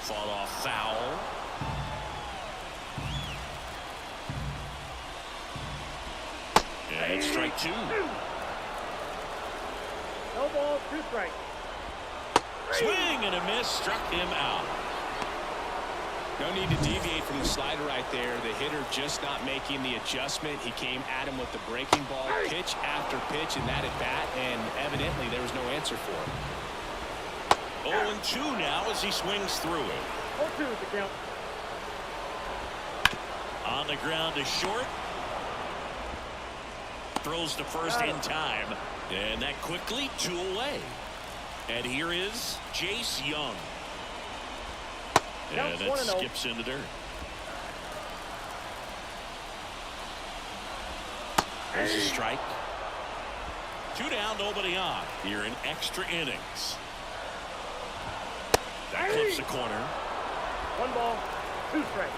Fought off foul. And strike two. No ball, 2 strikes. Swing and a miss, struck him out. No need to deviate from the slider right there. The hitter just not making the adjustment. He came at him with the breaking ball, pitch after pitch, and that at bat, and evidently there was no answer for it. 0-2 now as he swings through it. 0-2 is the count. On the ground to short. Throws to first in time. And that quickly 2 away. And here is Jace Young. And that skips in the dirt. There's a strike. 2 down, nobody on. Here in extra innings. That clips the corner. 1 ball, 2 strikes.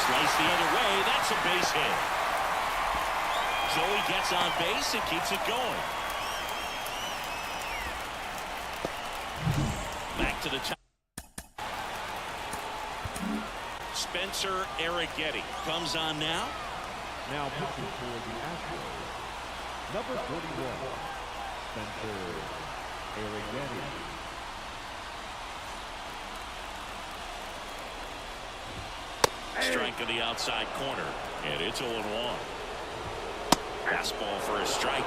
Slice the other way. That's a base hit. So he gets on base and keeps it going. Back to the top. Spencer Arrighetti comes on now. Now pitching for the Astros, number 31, Spencer Arrighetti. Strike in the outside corner, and it's 0-1. Fastball for a strike.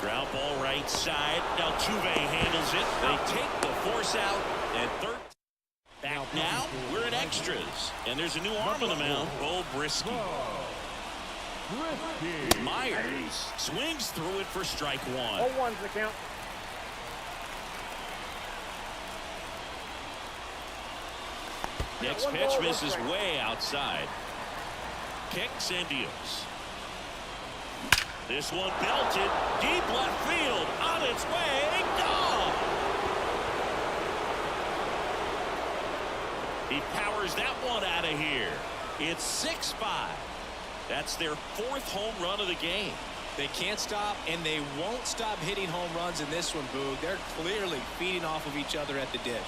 Ground ball right side. Now Altuve handles it. They take the force out, and third. Back now, we're in extras, and there's a new arm on the mound, Bo Brisky. Meyers swings through it for strike 1. 0-1's the count. Next pitch misses way outside. Kicks and deals. This one belted deep left field, on its way, gone. He powers that one out of here. It's 6-5. That's their 4th home run of the game. They can't stop, and they won't stop hitting home runs in this one, Boog. They're clearly feeding off of each other at the dish.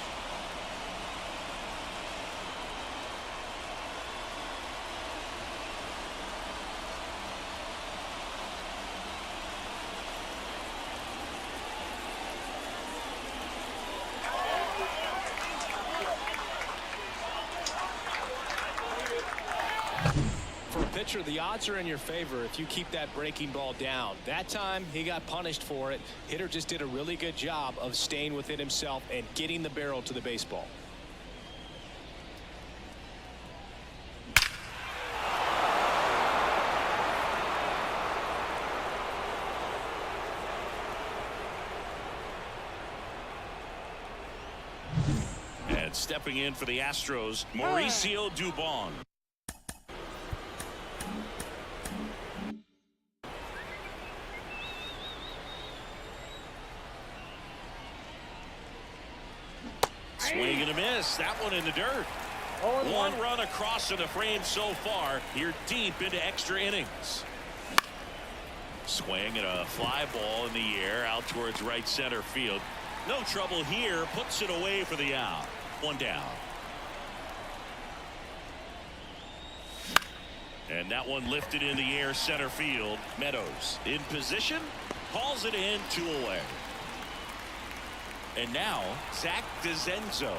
Pitcher, the odds are in your favor if you keep that breaking ball down. That time he got punished for it. Hitter just did a really good job of staying within himself and getting the barrel to the baseball. And stepping in for the Astros, Mauricio Dubon. Swing and a miss. That one in the dirt. 0-1. 1 run across in the frame so far. You're deep into extra innings. Swing and a fly ball in the air out towards right center field. No trouble here. Puts it away for the out. 1 down. And that one lifted in the air center field. Meadows in position. Hauls it in. 2 away. And now, Zach DeZenzo.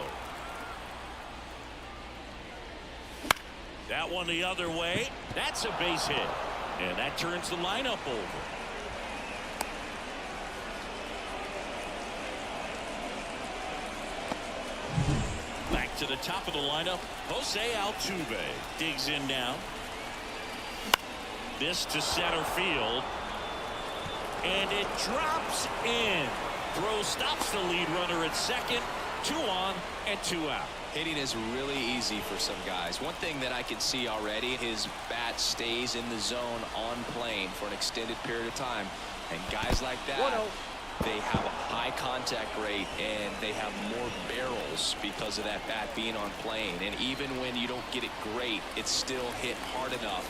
That one the other way. That's a base hit. And that turns the lineup over. Back to the top of the lineup. Jose Altuve digs in now. This to center field. And it drops in. Throw stops the lead runner at second. 2 on and 2 out. Hitting is really easy for some guys. One thing that I can see already, his bat stays in the zone on plane for an extended period of time. And guys like that, they have a high contact rate and they have more barrels because of that bat being on plane. And even when you don't get it great, it's still hit hard enough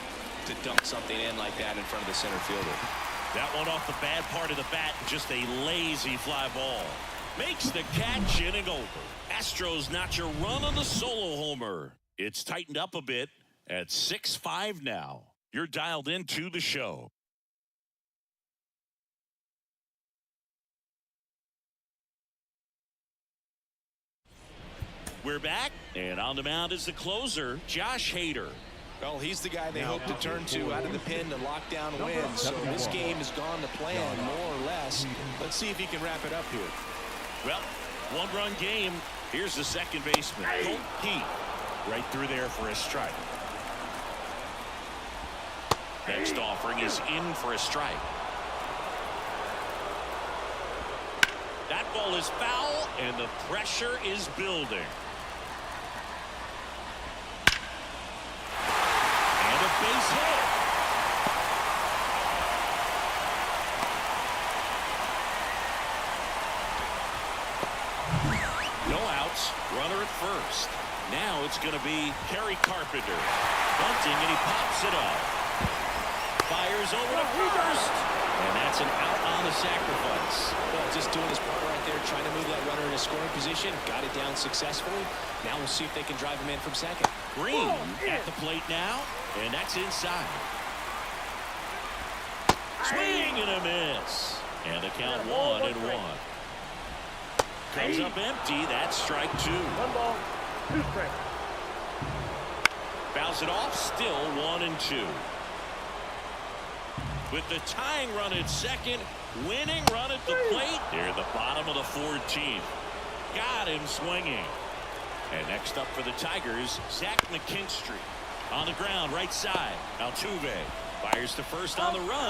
to dunk something in like that in front of the center fielder. That one off the bad part of the bat, just a lazy fly ball. Makes the catch, inning over. Astros notch a run on the solo homer. It's tightened up a bit at 6-5 now. You're dialed into the show. We're back, and on the mound is the closer, Josh Hader. Well, he's the guy they hope to turn to out of the pen to lock down wins. So this game has gone to plan, more or less. Let's see if he can wrap it up here. Well, one-run game. Here's the second baseman, Colt Heath, right through there for a strike. Next offering is in for a strike. That ball is foul, and the pressure is building. And a base hit. No outs, runner at first. Now it's going to be Kerry Carpenter. Bunting, and he pops it up. Fires over to first. And that's an out on the sacrifice. Well, just doing his part right there, trying to move that runner in a scoring position. Got it down successfully. Now we'll see if they can drive him in from second. Green at the plate now, and that's inside. Swing and a miss. And the count 1-1. Comes up empty. That's strike 2. 1 ball, 2 strikes. Fouls it off. Still 1-2. With the tying run at second, winning run at the plate. Near the bottom of the 14th. Got him swinging. And next up for the Tigers, Zack Mckinstry. On the ground, right side. Altuve fires to first on the run.